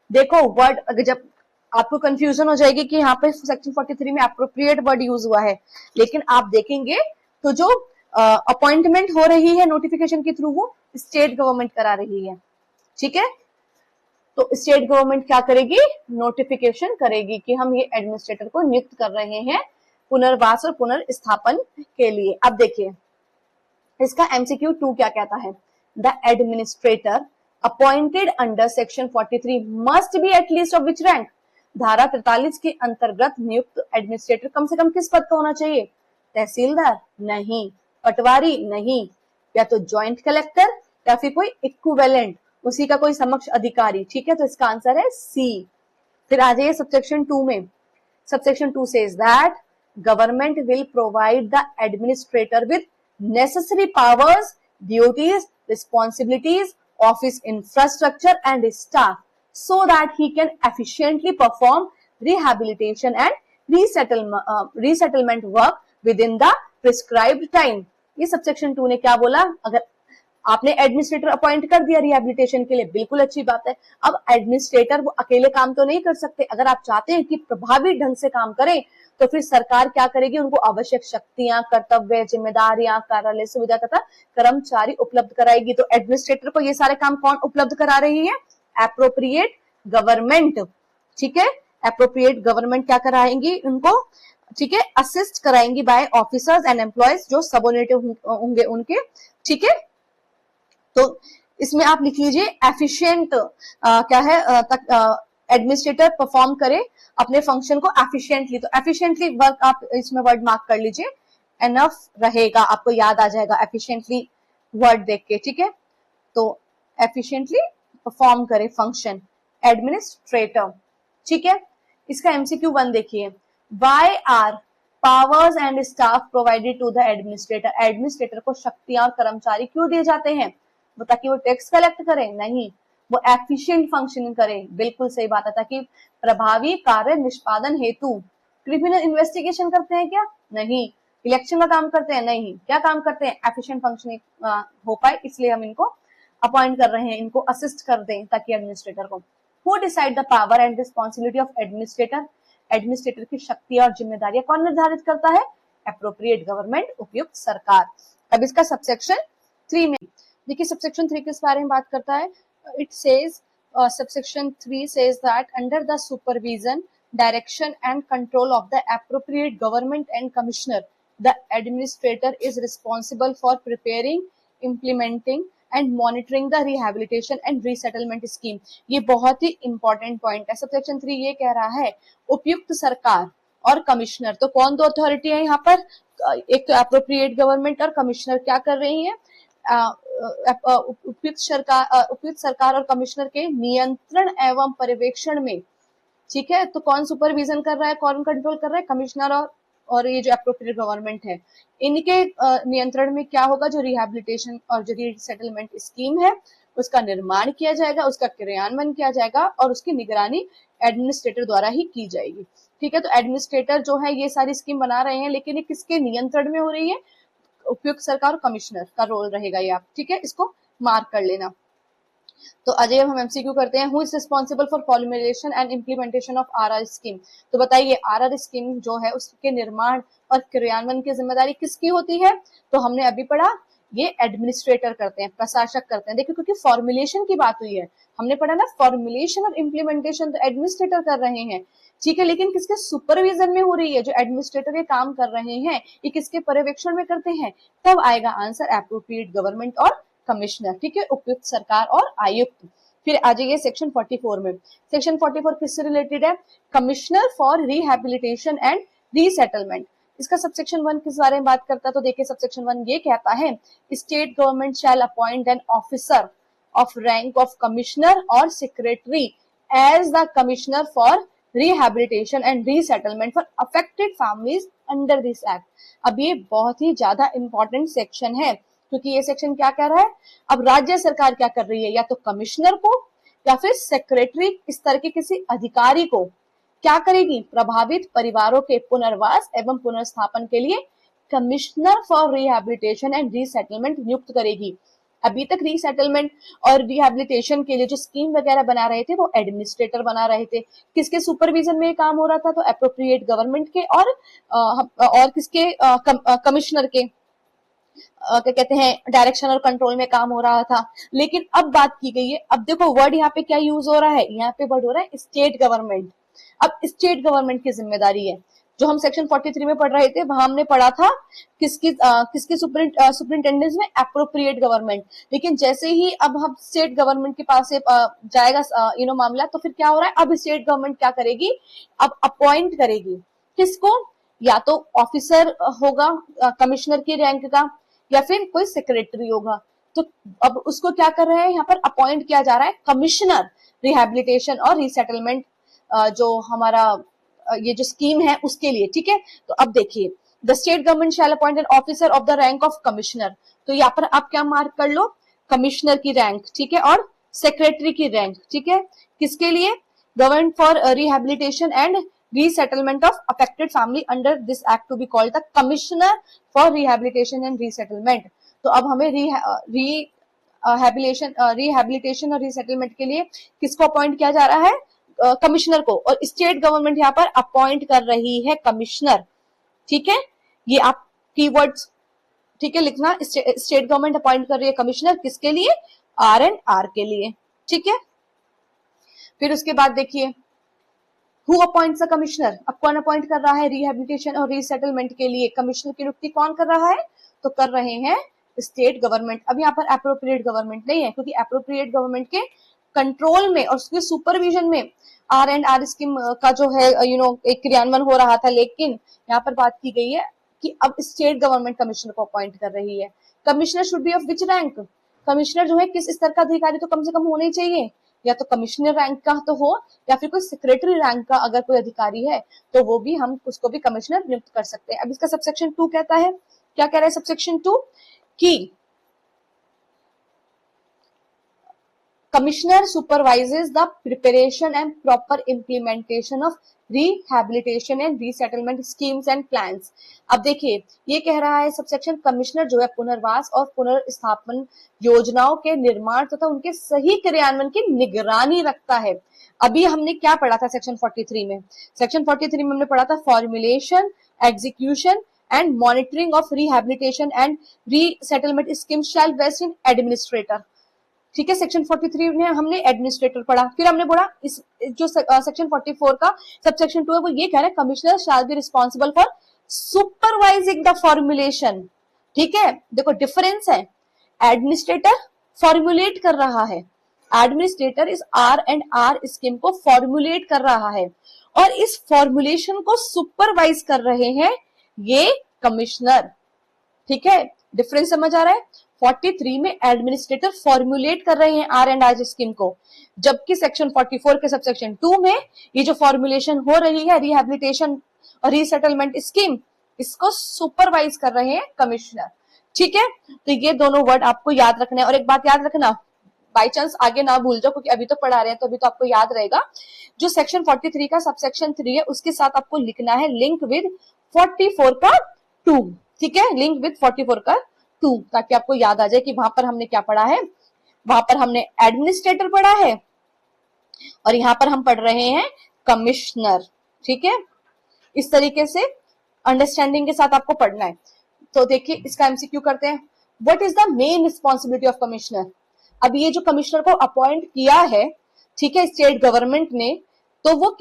देखो वर्ड जब आपको कंफ्यूजन हो जाएगी कि यहाँ पे सेक्शन 43 में अप्रोप्रिएट वर्ड यूज हुआ है, लेकिन आप देखेंगे तो जो अपॉइंटमेंट हो रही है नोटिफिकेशन के थ्रू वो स्टेट गवर्नमेंट करा रही है, ठीक है। तो स्टेट गवर्नमेंट क्या करेगी, नोटिफिकेशन करेगी कि हम ये एडमिनिस्ट्रेटर को नियुक्त कर रहे हैं पुनर्वास और पुनर्स्थापन के लिए। अब देखिए इसका MCQ 2 क्या कहता है, the administrator appointed under section 43 must be at least of which rank. धारा 43 के अंतर्गत नियुक्त एडमिनिस्ट्रेटर कम से कम किस पद का होना चाहिए, तहसीलदार नहीं, पटवारी नहीं, या तो जॉइंट कलेक्टर या फिर कोई इक्विवेलेंट उसी का कोई समक्ष अधिकारी, ठीक है। तो इसका आंसर है सी। फिर आ जाइए सबसेक्शन 2 में। Subsection 2 says that government will provide the administrator with necessary powers, duties, responsibilities, office infrastructure and staff so that he can efficiently perform rehabilitation and resettlement work within the prescribed time। ये सबसेक्शन 2 ने क्या बोला, अगर आपने एडमिनिस्ट्रेटर अपॉइंट कर दिया रिहैबिलिटेशन के लिए, बिल्कुल अच्छी बात है। अब एडमिनिस्ट्रेटर वो अकेले काम तो नहीं कर सकते, अगर आप चाहते हैं कि प्रभावी ढंग से काम करें तो फिर सरकार क्या करेगी, उनको आवश्यक शक्तियां, कर्तव्य, जिम्मेदारियां, कार्यालय सुविधा तथा कर्मचारी उपलब्ध कराएगी। तो एडमिनिस्ट्रेटर को ये सारे काम कौन उपलब्ध करा रही है, एप्रोप्रिएट गवर्नमेंट, ठीक है। एप्रोप्रिएट गवर्नमेंट क्या कराएंगी उनको, ठीक है, असिस्ट कराएंगी बाय ऑफिसर्स एंड एम्प्लॉयज जो सबऑर्डिनेट होंगे उनके, ठीक है। तो इसमें आप लिख लीजिए एफिशिएंट क्या है, एडमिनिस्ट्रेटर परफॉर्म करे अपने फंक्शन को एफिशिएंटली। तो एफिशिएंटली वर्क आप इसमें वर्ड मार्क कर लीजिए, एनफ रहेगा, आपको याद आ जाएगा एफिशिएंटली वर्ड देख के, ठीक है। तो एफिशिएंटली परफॉर्म करे फंक्शन एडमिनिस्ट्रेटर, ठीक है। इसका MCQ 1 देखिए, why are powers and staff provided to the administrator, administrator को शक्तियां और कर्मचारी क्यों दिए जाते हैं? वो ताकि वो टैक्स कलेक्ट करें? नहीं, वो एफिशिएंट फंक्शनिंग करें। बिल्कुल सही बात है, ताकि प्रभावी कार्य निष्पादन हेतु। क्रिमिनल इन्वेस्टिगेशन करते हैं क्या? नहीं। इलेक्शन का काम करते हैं? नहीं। क्या काम करते हैं? एफिशिएंट फंक्शनिंग हो पाए, इसलिए हम इनको अपॉइंट कर रहे हैं, इनको असिस्ट कर दें ताकि एडमिनिस्ट्रेटर को। Who decide the power and responsibility of administrator, administrator की शक्तियां और जिम्मेदारियां कौन निर्धारित करता है? एप्रोप्रिएट गवर्नमेंट, उपयुक्त सरकार। अब इसका सबसेक्शन 3 में देखिए, सबसेक्शन 3 किस बारे में बात करता है? It says, subsection 3 says that under the supervision, direction and control of the appropriate government and commissioner, the administrator is responsible for preparing, implementing and monitoring the rehabilitation and resettlement scheme। ये बहुत ही इंपॉर्टेंट पॉइंट है। सबसेक्शन 3 ये कह रहा है उपयुक्त सरकार और कमिश्नर, तो कौन दो अथॉरिटी है यहाँ पर? एक तो एप्रोप्रिएट गवर्नमेंट और कमिश्नर क्या कर रही है? उपयुक्त सरकार और कमिश्नर के नियंत्रण एवं पर्यवेक्षण में, ठीक है। तो कौन सुपरविजन कर रहा है, कौन कंट्रोल कर रहा है? कमिश्नर और ये जो एप्रोप्रिएट गवर्नमेंट है, इनके नियंत्रण में क्या होगा? जो रिहैबिलिटेशन और जो रीसेटलमेंट स्कीम है उसका निर्माण किया जाएगा, उसका क्रियान्वयन किया जाएगा और उसकी निगरानी एडमिनिस्ट्रेटर द्वारा ही की जाएगी, ठीक है। तो एडमिनिस्ट्रेटर जो है ये सारी स्कीम बना रहे हैं, लेकिन ये किसके नियंत्रण में हो रही है? उपयुक्त सरकार और कमिश्नर का रोल रहेगा ये, आप ठीक है, इसको मार्क कर लेना। तो अजय हम एमसीक्यू करते हैं, who is responsible for formulation and implementation of RR scheme. तो बताइए आरआर स्कीम जो है उसके निर्माण और क्रियान्वयन की जिम्मेदारी किसकी होती है? तो हमने अभी पढ़ा ये एडमिनिस्ट्रेटर करते हैं, प्रशासक करते हैं। देखिए क्योंकि फॉर्मुलेशन की बात हुई है, हमने पढ़ा ना फॉर्मुलेशन और इम्प्लीमेंटेशन तो एडमिनिस्ट्रेटर कर रहे हैं, ठीक है। लेकिन किसके सुपरविजन में हो रही है? जो एडमिनिस्ट्रेटर ये काम कर रहे हैं ये किसके पर्यवेक्षण में करते हैं? तब आएगा आंसर एप्रोप्रिएट गवर्नमेंट और कमिश्नर, ठीक है, उपयुक्त सरकार और आयुक्त। फिर आ जाइए सेक्शन 44 में। सेक्शन 44 किससे रिलेटेड है? Commissioner for rehabilitation and resettlement. इसका सबसेक्शन 1 किस बारे में बात करता है? तो देखिए सबसेक्शन 1 ये कहता है state government shall appoint an officer of rank of commissioner or secretary as the commissioner for rehabilitation and resettlement for affected families under this act. अब ये बहुत ही ज्यादा इंपॉर्टेंट सेक्शन है, क्योंकि ये सेक्शन क्या कह रहा है? अब राज्य सरकार क्या कर रही है? या तो कमिश्नर को या फिर सेक्रेटरी, इस तरह के किसी अधिकारी को क्या करेगी? प्रभावित परिवारों के पुनर्वास एवं पुनर्स्थापन के लिए commissioner for rehabilitation and resettlement नियुक्त करेगी। अभी तक रीसेटलमेंट और रिहैबिलिटेशन के लिए जो स्कीम वगैरह बना रहे थे वो एडमिनिस्ट्रेटर बना रहे थे। किसके सुपरविजन में काम हो रहा था? तो एप्रोप्रिएट गवर्नमेंट के और किसके? कमिश्नर के क्या कहते हैं डायरेक्शन और कंट्रोल में काम हो रहा था। लेकिन अब बात की गई है, अब देखो वर्ड यहाँ पे क्या यूज हो रहा है? यहाँ पे वर्ड हो रहा है स्टेट गवर्नमेंट। अब स्टेट गवर्नमेंट की जिम्मेदारी है, जो हम सेक्शन 43 में पढ़ रहे थे वहां हमने पढ़ा था किसकी सुपरिंटेंडेंस में? Appropriate government. लेकिन जैसे ही अब हम स्टेट गवर्नमेंट के पास से जाएगा मामला, तो फिर क्या हो रहा है? अब स्टेट गवर्नमेंट क्या करेगी? अब अपॉइंट करेगी किसको? या तो ऑफिसर होगा कमिश्नर की रैंक का, या फिर कोई सेक्रेटरी होगा। तो अब उसको क्या कर रहे हैं? यहाँ पर अपॉइंट किया जा रहा है कमिश्नर रिहैबिलिटेशन और रीसेटलमेंट, जो हमारा ये जो स्कीम है उसके लिए, ठीक है। तो अब देखिए the state government shall appoint an officer of the rank of commissioner. तो यहाँ पर आप क्या मार्क कर लो? कमिश्नर की रैंक, ठीक है, और सेक्रेटरी की रैंक, ठीक है। किसके लिए? Government for rehabilitation and resettlement of affected family under this act to be called the commissioner for rehabilitation and resettlement। तो अब हमें रिहैबिलिटेशन और रीसेटलमेंट के लिए किसको अपॉइंट किया जा रहा है? कमिश्नर को। और स्टेट गवर्नमेंट यहाँ पर अपॉइंट कर रही है कमिश्नर, ठीक है। ये आप कीवर्ड्स, ठीक है, लिखना। स्टेट गवर्नमेंट अपॉइंट कर रही है कमिश्नर, किसके लिए? RNR के लिए, ठीक है। फिर उसके बाद देखिए हु अपॉइंट्स द कमिश्नर। अब कौन अपॉइंट कर रहा है रिहैबिलिटेशन और रीसेटलमेंट के लिए? कमिश्नर की नियुक्ति कौन कर रहा है? तो कर रहे हैं स्टेट गवर्नमेंट। अब यहाँ पर एप्रोप्रिएट गवर्नमेंट नहीं है, क्योंकि एप्रोप्रिएट गवर्नमेंट के कंट्रोल में और उसके सुपरविजन में RNR स्कीम का जो है एक क्रियान्वयन हो रहा था। लेकिन यहाँ पर बात की गई है कि अब स्टेट गवर्नमेंट कमिश्नर को अपॉइंट कर रही है। Commissioner should be of which rank? Commissioner जो है किस स्तर का अधिकारी? तो कम से कम होना ही चाहिए, या तो कमिश्नर रैंक का तो हो या फिर कोई सेक्रेटरी रैंक का अगर कोई अधिकारी है तो वो भी हम उसको भी कमिश्नर नियुक्त कर सकते हैं। अब इसका सबसेक्शन 2 कहता है, क्या कह रहा है सबसेक्शन 2 कि Commissioner supervises the preparation and proper implementation of rehabilitation and resettlement schemes and plans। अब देखिए ये कह रहा है सबसेक्शन, कमिश्नर जो है पुनर्वास और पुनर्स्थापन योजनाओं के निर्माण तथा उनके सही क्रियान्वयन की निगरानी रखता है। अभी हमने क्या पढ़ा था सेक्शन 43 में? सेक्शन 43 में हमने पढ़ा था formulation, execution and monitoring of rehabilitation and resettlement scheme shall vest in administrator. ठीक है, सेक्शन 43 में हमने एडमिनिस्ट्रेटर पढ़ा। फिर हमने पढ़ा इस जो सेक्शन 44 का सबसेक्शन 2 है वो ये कह रहा है commissioner shall be responsible for supervising the formulation. ठीक है, देखो डिफरेंस है, एडमिनिस्ट्रेटर फॉर्मुलेट कर रहा है, एडमिनिस्ट्रेटर इस R&R स्कीम को फॉर्मुलेट कर रहा है और इस फॉर्मुलेशन को सुपरवाइज कर रहे हैं ये कमिश्नर। ठीक है, डिफरेंस समझ आ रहा है? 43 में एडमिनिस्ट्रेटर फॉर्मुलेट कर रहे हैं R&R स्कीम को, जबकि सेक्शन 44 के सबसेक्शन 2 में ये जो फॉर्मुलेशन हो रही है रिहैबिलिटेशन और रीसेटलमेंट स्कीम, इसको सुपरवाइज कर रहे हैं कमिश्नर। ठीक है, तो ये दोनों वर्ड आपको याद रखना है। और एक बात याद रखना, बाई चांस आगे ना भूल जाओ क्योंकि अभी तो पढ़ा रहे हैं तो अभी तो आपको याद रहेगा, जो सेक्शन 43 का सबसेक्शन 3 है उसके साथ आपको लिखना है लिंक विद 44 का 2। ठीक है, लिंक विद 44 का 2, ताकि आपको याद आ जाए कि वहां पर हमने क्या पढ़ा है। वहां पर हमने एडमिनिस्ट्रेटर पढ़ा है और यहां पर हम पढ़ रहे हैं कमिश्नर। ठीक है, इस तरीके से अंडरस्टैंडिंग के साथ आपको पढ़ना है। तो देखिए इसका एमसीक्यू करते हैं। What is the main responsibility of commissioner? अब ये जो कमिश्नर को अपॉइंट किया है, ठीक है, स्टेट गवर्नमेंट ने, तो वो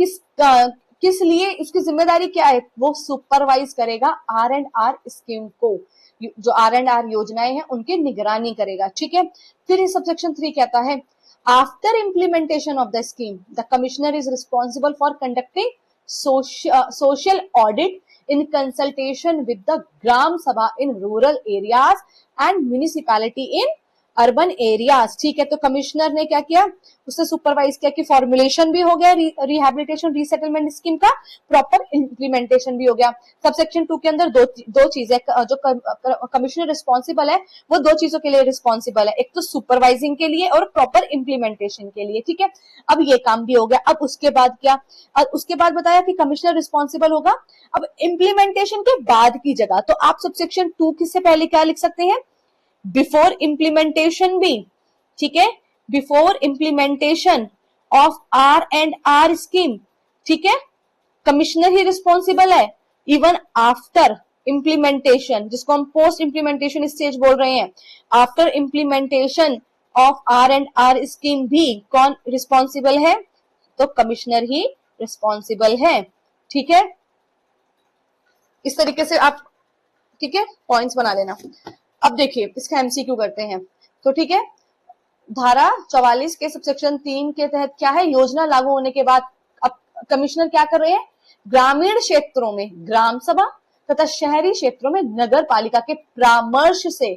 किस लिए, इसकी जिम्मेदारी क्या है? वो सुपरवाइज करेगा R&R स्कीम को, जो R&R योजनाएं हैं उनकी निगरानी करेगा। ठीक है, फिर इस सबसेक्शन 3 कहता है after implementation of the scheme the commissioner is responsible for conducting social audit in consultation with the Gram Sabha in rural areas and municipality in urban areas. ठीक है, तो कमिश्नर ने क्या किया, उसने सुपरवाइज किया कि फॉर्मुलेशन भी हो गया रिहैबिलिटेशन रीसेटलमेंट स्कीम का, प्रॉपर इंप्लीमेंटेशन भी हो गया। सबसेक्शन 2 के अंदर दो चीजें जो कमिश्नर रिस्पॉन्सिबल है वो दो चीजों के लिए रिस्पॉन्सिबल है, एक तो सुपरवाइजिंग के लिए और प्रॉपर इंप्लीमेंटेशन के लिए। ठीक है, अब ये काम भी हो गया। अब उसके बाद क्या, उसके बाद बताया कि कमिश्नर रिस्पॉन्सिबल होगा अब इम्प्लीमेंटेशन के बाद की जगह, तो आप सबसेक्शन 2 किससे पहले क्या लिख सकते हैं? बिफोर इम्प्लीमेंटेशन भी। ठीक है, before implementation of R&R scheme, ठीक है, कमिश्नर ही रिस्पॉन्सिबल है। इवन आफ्टर इम्प्लीमेंटेशन, जिसको हम पोस्ट इम्प्लीमेंटेशन स्टेज बोल रहे हैं, after implementation of R&R scheme भी कौन रिस्पॉन्सिबल है? तो कमिश्नर ही रिस्पॉन्सिबल है। ठीक है, इस तरीके से आप, ठीक है, पॉइंट्स बना लेना। अब देखिए इसका एमसीक्यू करते हैं। तो ठीक है, धारा 44 के सबसेक्शन 3 के तहत क्या है, योजना लागू होने के बाद अब कमिश्नर क्या कर रहे हैं, ग्रामीण क्षेत्रों में ग्राम सभा तथा शहरी क्षेत्रों में नगर पालिका के परामर्श से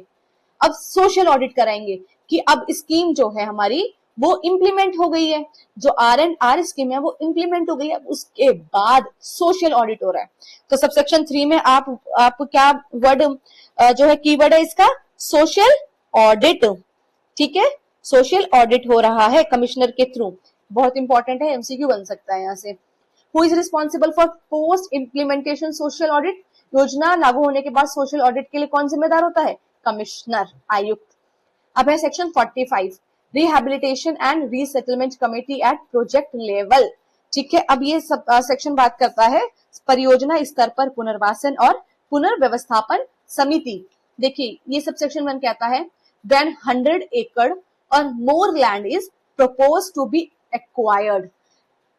अब सोशल ऑडिट कराएंगे कि अब स्कीम जो है हमारी वो इंप्लीमेंट हो गई है, जो R&R स्कीम है वो इंप्लीमेंट हो गई है, उसके बाद सोशल ऑडिट हो रहा है। तो सबसेक्शन 3 में आप क्या वर्ड जो है कीवर्ड है इसका, सोशल ऑडिट। ठीक है, सोशल ऑडिट हो रहा है कमिश्नर के थ्रू, बहुत इंपॉर्टेंट है, एमसीक्यू बन सकता है यहाँ से। Who is responsible for post implementation social audit? योजना लागू होने के बाद सोशल ऑडिट के लिए कौन जिम्मेदार होता है? कमिश्नर, आयुक्त। अब है section 45, rehabilitation and resettlement committee at project level. ठीक है, अब ये सब सेक्शन बात करता है परियोजना स्तर पर पुनर्वासन और पुनर्व्यवस्थापन समिति। देखिए ये सब सेक्शन 1 कहता है when 100 acre or more land is proposed to be acquired,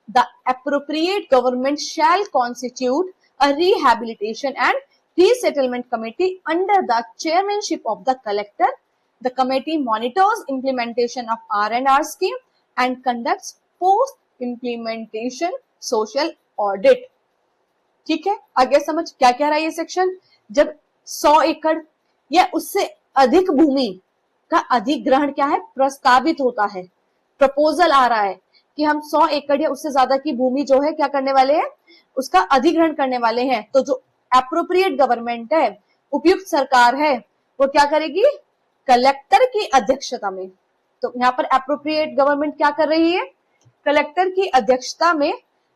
the appropriate government shall constitute a rehabilitation and resettlement committee under the chairmanship of the collector. The committee monitors implementation of R&R scheme and conducts post implementation social audit. ठीक है, आगे समझ क्या कह रहा है ये सेक्शन। जब 100 एकड़ या उससे अधिक भूमि का अधिग्रहण क्या है, प्रस्तावित होता है, प्रपोजल आ रहा है कि हम 100 एकड़ या उससे ज्यादा की भूमि जो है क्या करने वाले हैं, उसका अधिग्रहण करने वाले हैं, तो जो एप्रोप्रिएट गवर्नमेंट है, उपयुक्त सरकार है, वो क्या करेगी, कलेक्टर की अध्यक्षता में। तो यहाँ पर एप्रोप्रिएट गवर्नमेंट क्या कर रही है, कलेक्टर की अध्यक्षता में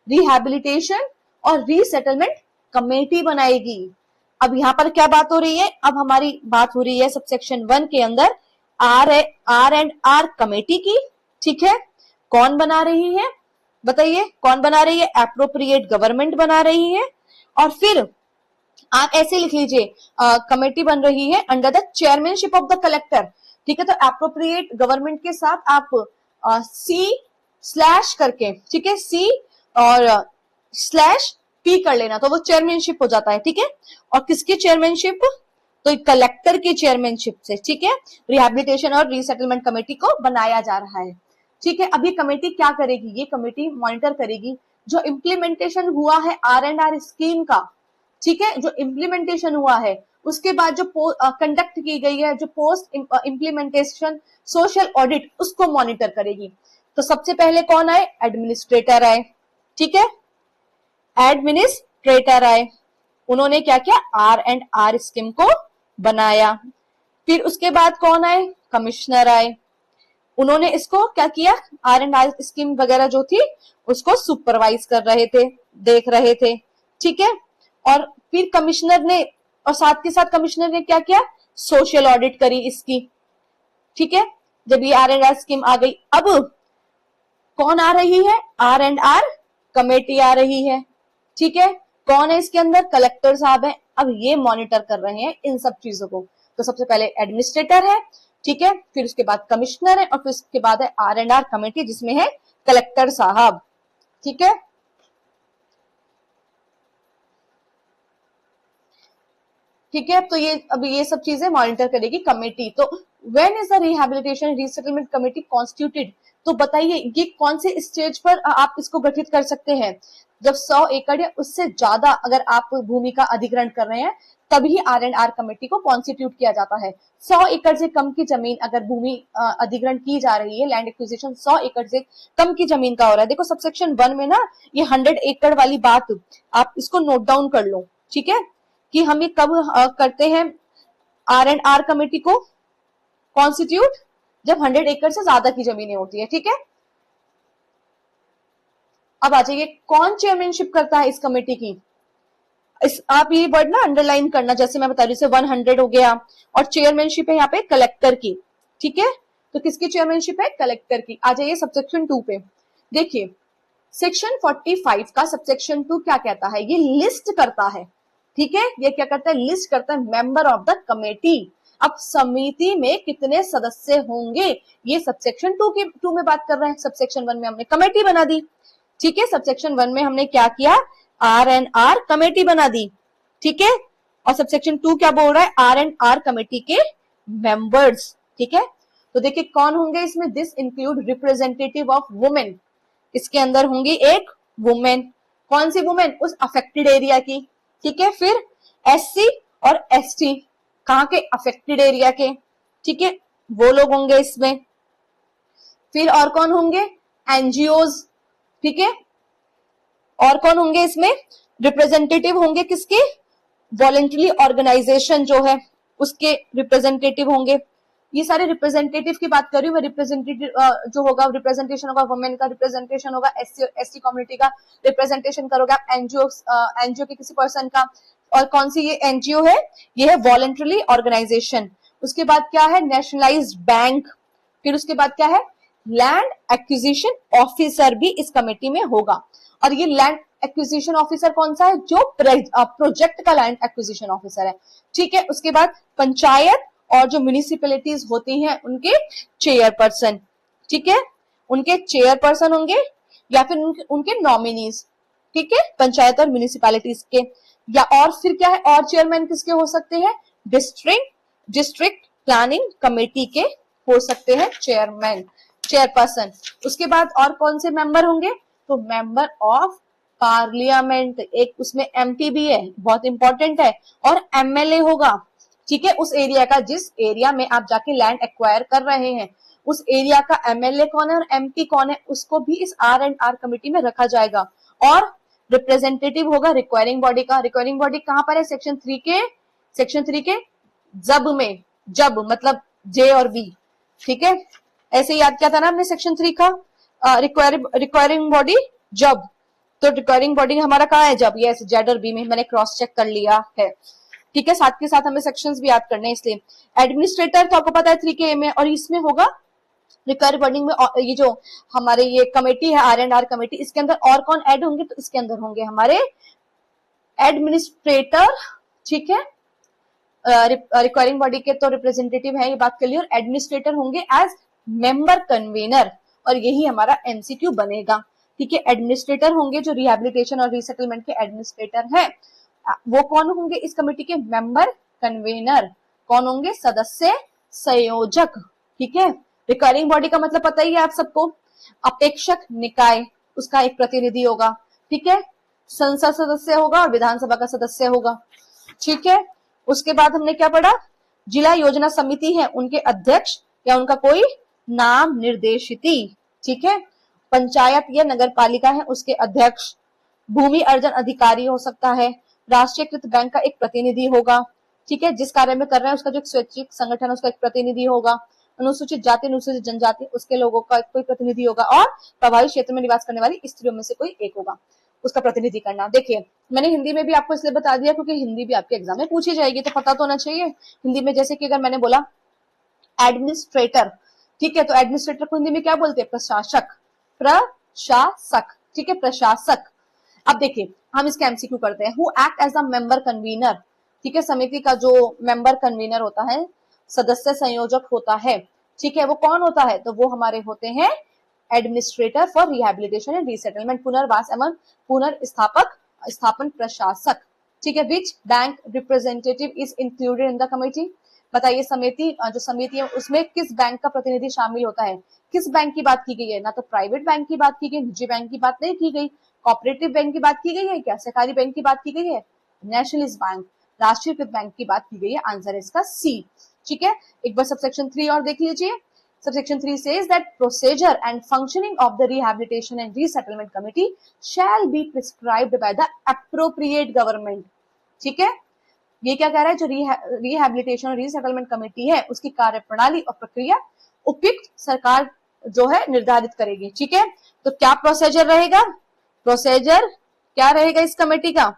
रिहैबिलिटेशन और रीसेटलमेंट कमेटी बनाएगी। अब यहाँ पर क्या बात हो रही है, अब हमारी बात हो रही है सबसेक्शन 1 के अंदर R&R कमेटी की। ठीक है, कौन बना रही है, बताइए कौन बना रही है, एप्रोप्रिएट गवर्नमेंट बना रही है। और फिर आप ऐसे लिख लीजिए, कमेटी बन रही है under the chairmanship of the collector. ठीक है, तो एप्रोप्रिएट गवर्नमेंट के साथ आप C/ करके, ठीक है, C और /P कर लेना, तो वो चेयरमैनशिप हो जाता है। ठीक है, और किसकी चेयरमैनशिप, तो कलेक्टर की चेयरमैनशिप से, ठीक है, रिहैबिलिटेशन और रीसेटलमेंट कमेटी को बनाया जा रहा है। ठीक है, अब ये कमेटी क्या करेगी, ये कमेटी मॉनिटर करेगी जो इम्प्लीमेंटेशन हुआ है R&R स्कीम का। ठीक है, जो इम्प्लीमेंटेशन हुआ है उसके बाद जो कंडक्ट की गई है जो पोस्ट इम्प्लीमेंटेशन सोशल ऑडिट, उसको मॉनिटर करेगी। तो सबसे पहले कौन आए, एडमिनिस्ट्रेटर आए। ठीक है, एडमिनिस्ट्रेटर आए, उन्होंने क्या किया, R&R स्कीम को बनाया। फिर उसके बाद कौन आए, कमिश्नर आए, उन्होंने इसको क्या किया, R&R स्कीम वगैरह जो थी उसको सुपरवाइज कर रहे थे, देख रहे थे। ठीक है, और फिर कमिश्नर ने, और साथ के साथ कमिश्नर ने क्या किया, सोशल ऑडिट करी इसकी। ठीक है, जब ये R&R स्कीम आ गई, अब कौन आ रही है, R&R कमेटी आ रही है। ठीक है, कौन है इसके अंदर, कलेक्टर साहब है। अब ये मॉनिटर कर रहे हैं इन सब चीजों को। तो सबसे पहले एडमिनिस्ट्रेटर है, ठीक है, फिर उसके बाद कमिश्नर है, और फिर उसके बाद है R&R कमेटी जिसमें है कलेक्टर साहब। ठीक है, ठीक है, तो ये अब ये सब चीजें मॉनिटर करेगी कमेटी। तो when is the rehabilitation resettlement committee constituted, तो बताइए ये कौन से स्टेज पर आप इसको गठित कर सकते हैं, जब 100 एकड़ या उससे ज्यादा अगर आप भूमि का अधिग्रहण कर रहे हैं तभी R&R कमेटी को कॉन्स्टिट्यूट किया जाता है। 100 एकड़ से कम की जमीन अगर भूमि अधिग्रहण की जा रही है, लैंड एक्विजिशन 100 एकड़ से कम की जमीन का हो रहा है, देखो सबसेक्शन 1 में ना ये 100 एकड़ वाली बात आप इसको नोट डाउन कर लो। ठीक है, कि हम ये कब करते हैं R&R कमेटी को कॉन्स्टिट्यूट, जब 100 एकड़ से ज्यादा की जमीनें होती है। ठीक है, अब आ जाइए कौन चेयरमैनशिप करता है इस कमेटी की। आप ये वर्ड ना अंडरलाइन करना, जैसे मैं बता रही हूँ 100 हो गया, और चेयरमैनशिप है यहाँ पे कलेक्टर की। ठीक है, तो किसकी चेयरमैनशिप है, कलेक्टर की। आ जाइए सबसेक्शन 2 पे, देखिए सेक्शन 45 का सबसेक्शन 2 क्या कहता है, ये लिस्ट करता है। ठीक है, ये क्या करता है, लिस्ट करता है मेंबर ऑफ द कमेटी। अब समिति में कितने सदस्य होंगे, ये सबसेक्शन 2 में बात कर रहे हैं। सबसेक्शन 1 में हमने कमेटी बना दी। ठीक है, सबसेक्शन 1 में हमने क्या किया, R&R कमेटी बना दी। ठीक है, और सबसेक्शन 2 क्या बोल रहा है, R&R कमेटी के मेंबर्स। ठीक है, तो देखिए कौन होंगे इसमें, this include representative of women, इसके अंदर होंगी एक वुमेन। कौन सी वुमेन, उस अफेक्टेड एरिया की। ठीक है, फिर SC और ST, कहां के, अफेक्टेड एरिया के। ठीक है, वो लोग होंगे इसमें। फिर और कौन होंगे, NGOs। ठीक है, और कौन होंगे इसमें, रिप्रेजेंटेटिव होंगे किसके, वॉलंटरी ऑर्गेनाइजेशन जो है उसके रिप्रेजेंटेटिव होंगे। ये सारे रिप्रेजेंटेटिव की बात कर रही हूँ मैं। रिप्रेजेंटेटिव जो होगा, रिप्रेजेंटेशन होगा वुमेन का, रिप्रेजेंटेशन होगा SC कम्युनिटी का, रिप्रेजेंटेशन करोगे आप एनजीओ के किसी पर्सन का। और कौन सी ये NGO है, ये है वॉलंटरी ऑर्गेनाइजेशन। उसके बाद क्या है, नेशनलाइज्ड बैंक। फिर उसके बाद क्या है, लैंड एक्विजिशन ऑफिसर भी इस कमेटी में होगा। और ये लैंड एक्विजिशन ऑफिसर कौन सा है, जो प्रोजेक्ट का लैंड एक्विजिशन ऑफिसर है। ठीक है, उसके बाद पंचायत और जो म्युनिसिपैलिटीज होती हैं उनके चेयरपर्सन। ठीक है, उनके चेयरपर्सन होंगे या फिर उनके नॉमिनीज। ठीक है, पंचायत और म्युनिसिपैलिटीज के। या और फिर क्या है, और चेयरमैन किसके हो सकते हैं, डिस्ट्रिक्ट प्लानिंग कमेटी के हो सकते हैं चेयरपर्सन। उसके बाद और कौन से मेंबर होंगे, तो मेंबर ऑफ पार्लियामेंट, एक उसमें MP भी है, बहुत इंपॉर्टेंट है, और MLA होगा। ठीक है, उस एरिया का, जिस एरिया में आप जाके लैंड एक्वायर कर रहे हैं उस एरिया का एमएलए कौन है और एमपी कौन है उसको भी इस R&R कमेटी में रखा जाएगा। और रिप्रेजेंटेटिव होगा रिक्वायरिंग बॉडी का। रिक्वायरिंग बॉडी कहां पर है? सेक्शन 3 के जब में, जब मतलब जे और बी, ठीक है, ऐसे याद किया था ना हमने सेक्शन 3 का रिक्वायरिंग बॉडी जब, तो रिक्वायरिंग बॉडी हमारा कहाँ है? जब। यस, जेड और बी में मैंने क्रॉस चेक कर लिया है, ठीक है। साथ के साथ हमें सेक्शंस भी याद करने हैं, इसलिए एडमिनिस्ट्रेटर तो आपको पता है 3 के में, और इसमें होगा रिक्वायरिंग बॉडी में ये जो हमारे ये कमेटी है R&R कमेटी, इसके अंदर और कौन ऐड होंगे? तो इसके अंदर होंगे हमारे एडमिनिस्ट्रेटर, ठीक है। रिक्वायरिंग बॉडी के तो रिप्रेजेंटेटिव है, ये बात कर ली, और एडमिनिस्ट्रेटर होंगे एज मेंबर कन्वीनर, और यही हमारा MCQ बनेगा, ठीक है। एडमिनिस्ट्रेटर होंगे जो रिहैबिलिटेशन और रीसेटलमेंट के एडमिनिस्ट्रेटर हैं, वो कौन होंगे? इस कमेटी के मेंबर कन्वीनर। कौन होंगे? सदस्य संयोजक, ठीक है। रिक्वायरिंग बॉडी का मतलब पता ही है आप सबको, अपेक्षक निकाय, उसका एक प्रतिनिधि होगा, ठीक है। संसद सदस्य होगा और विधानसभा का सदस्य होगा, ठीक है। उसके बाद हमने क्या पढ़ा? जिला योजना समिति है, उनके अध्यक्ष या उनका कोई नाम निर्देशिती, ठीक है। पंचायत या नगर पालिका है, उसके अध्यक्ष। भूमि अर्जन अधिकारी हो सकता है। राष्ट्रीयकृत बैंक का एक प्रतिनिधि होगा, ठीक है, जिस कार्य में कर रहे हैं उसका जो स्वैच्छिक संगठन है उसका एक प्रतिनिधि होगा। अनुसूचित जाति अनुसूचित जनजाति उसके लोगों का कोई प्रतिनिधि होगा, और प्रभावित क्षेत्र में निवास करने वाली स्त्रियों में से कोई एक होगा, उसका प्रतिनिधि करना। देखिए मैंने हिंदी में भी आपको इसलिए बता दिया क्योंकि हिंदी भी आपके एग्जाम में पूछी जाएगी, तो पता तो होना चाहिए हिंदी में। जैसे कि अगर मैंने बोला एडमिनिस्ट्रेटर, ठीक है, तो एडमिनिस्ट्रेटर को हिंदी में क्या बोलते हैं? प्रशासक, प्रशासक, ठीक है, प्रशासक। अब देखिए हम इसका MCQ करते हैं। Who act as a member convener, ठीक है, समिति का जो मेंबर कन्वीनर होता है, सदस्य संयोजक होता है, ठीक है, वो कौन होता है? तो वो हमारे होते हैं administrator for rehabilitation and resettlement, पुनर्वास एवं स्थापन प्रशासक, ठीक है। Which bank representative is included in the committee? बताइए समिति जो समिति है उसमें किस बैंक का प्रतिनिधि शामिल होता है? किस बैंक की बात की गई है? ना तो प्राइवेट बैंक की बात की गई, निजी बैंक की बात नहीं की गई, कोऑपरेटिव बैंक की बात की गई है क्या? सरकारी बैंक की बात की गई है? नेशनलिस्ट बैंक, राष्ट्रीयकृत बैंक की बात की गई है। आंसर है इसका सी, ठीक है। एक बार सबसेक्शन 3 और देख लीजिए। Subsection 3 says that procedure and functioning of the Rehabilitation and Resettlement Committee shall be prescribed by the appropriate government, ठीक है। ये क्या कह रहा है? जो रिहैबिलिटेशन और रीसेटलमेंट कमेटी है उसकी कार्यप्रणाली और प्रक्रिया उपयुक्त सरकार जो है निर्धारित करेगी, ठीक है। तो क्या प्रोसीजर रहेगा? प्रोसीजर क्या रहेगा इस कमेटी का?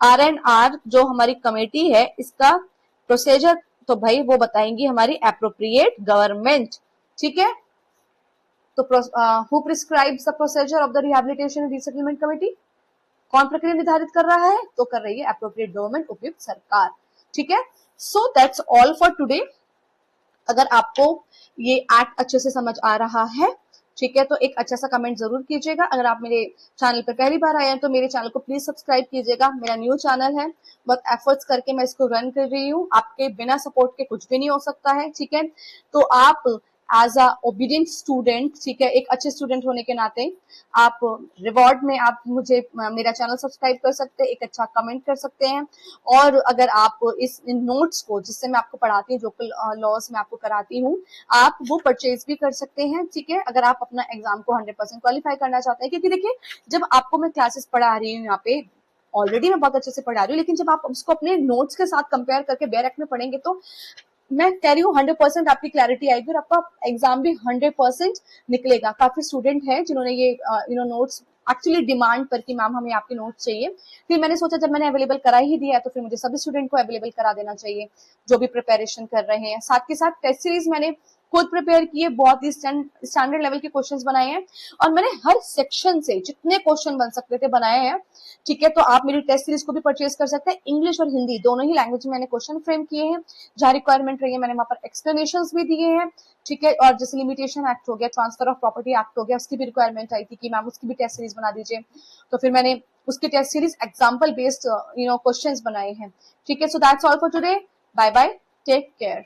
R&R जो हमारी कमेटी है इसका प्रोसीजर तो भाई वो बताएंगी हमारी एप्रोप्रिएट गवर्नमेंट, ठीक है। तो who prescribes the procedure of the rehabilitation and resettlement committee? कौन प्रक्रिया निर्धारित कर रहा है? तो कर रही है एप्रोप्रिएट गवर्नमेंट, उपयुक्त सरकार, ठीक है। So that's all for today. अगर आपको ये एक्ट अच्छे से समझ आ रहा है, ठीक है, तो एक अच्छा सा कमेंट जरूर कीजिएगा। अगर आप मेरे चैनल पर पहली बार आए हैं तो मेरे चैनल को प्लीज सब्सक्राइब कीजिएगा। मेरा न्यू चैनल है, बहुत एफर्ट्स करके मैं इसको रन कर रही हूँ, आपके बिना सपोर्ट के कुछ भी नहीं हो सकता है, ठीक है। तो आप एज अ ओबीडियंट स्टूडेंट, ठीक है, एक अच्छे स्टूडेंट होने के नाते आप रिवॉर्ड में आप मुझे मेरा चैनल सब्सक्राइब कर सकते हैं, एक अच्छा कमेंट कर सकते हैं। और अगर आप इन नोट्स को जिससे मैं आपको पढ़ाती हूँ, जो लॉज में आपको कराती हूँ, आप वो परचेज भी कर सकते हैं, ठीक है, अगर आप अपना एग्जाम को 100% क्वालिफाई करना चाहते हैं। क्योंकि देखिए जब आपको मैं क्लासेस पढ़ा रही हूँ यहाँ पे, ऑलरेडी मैं बहुत अच्छे से पढ़ा रही हूँ, लेकिन जब आप उसको अपने नोट्स के साथ कंपेयर करके बैरक में पढ़ेंगे तो मैं कह रही हूँ 100% आपकी क्लैरिटी आएगी और आपका एग्जाम भी 100% निकलेगा। काफी स्टूडेंट हैं जिन्होंने ये नोट्स एक्चुअली डिमांड पर कि मैम हमें आपके नोट्स चाहिए, फिर मैंने सोचा जब मैंने अवेलेबल करा ही दिया है तो फिर मुझे सभी स्टूडेंट को अवेलेबल करा देना चाहिए जो भी प्रिपरेशन कर रहे हैं। साथ के साथ टेस्ट सीरीज मैंने खुद प्रिपेयर किए, बहुत ही स्टैंडर्ड लेवल के क्वेश्चंस बनाए हैं और मैंने हर सेक्शन से जितने क्वेश्चन बन सकते थे बनाए हैं, ठीक है। तो आप मेरी टेस्ट सीरीज को भी परचेज कर सकते हैं। इंग्लिश और हिंदी दोनों ही लैंग्वेज में मैंने क्वेश्चन फ्रेम किए हैं, जहां रिक्वायरमेंट रही है मैंने वहां पर एक्सप्लेनेशंस भी दिए हैं, ठीक है। और जैसे लिमिटेशन एक्ट हो गया, ट्रांसफर ऑफ प्रॉपर्टी एक्ट हो गया, उसकी भी रिक्वायरमेंट आई थी कि मैम उसकी भी टेस्ट सीरीज बना दीजिए, तो फिर मैंने उसकी test series example based questions बनाए हैं, ठीक है। So that's all for today, bye bye, take care.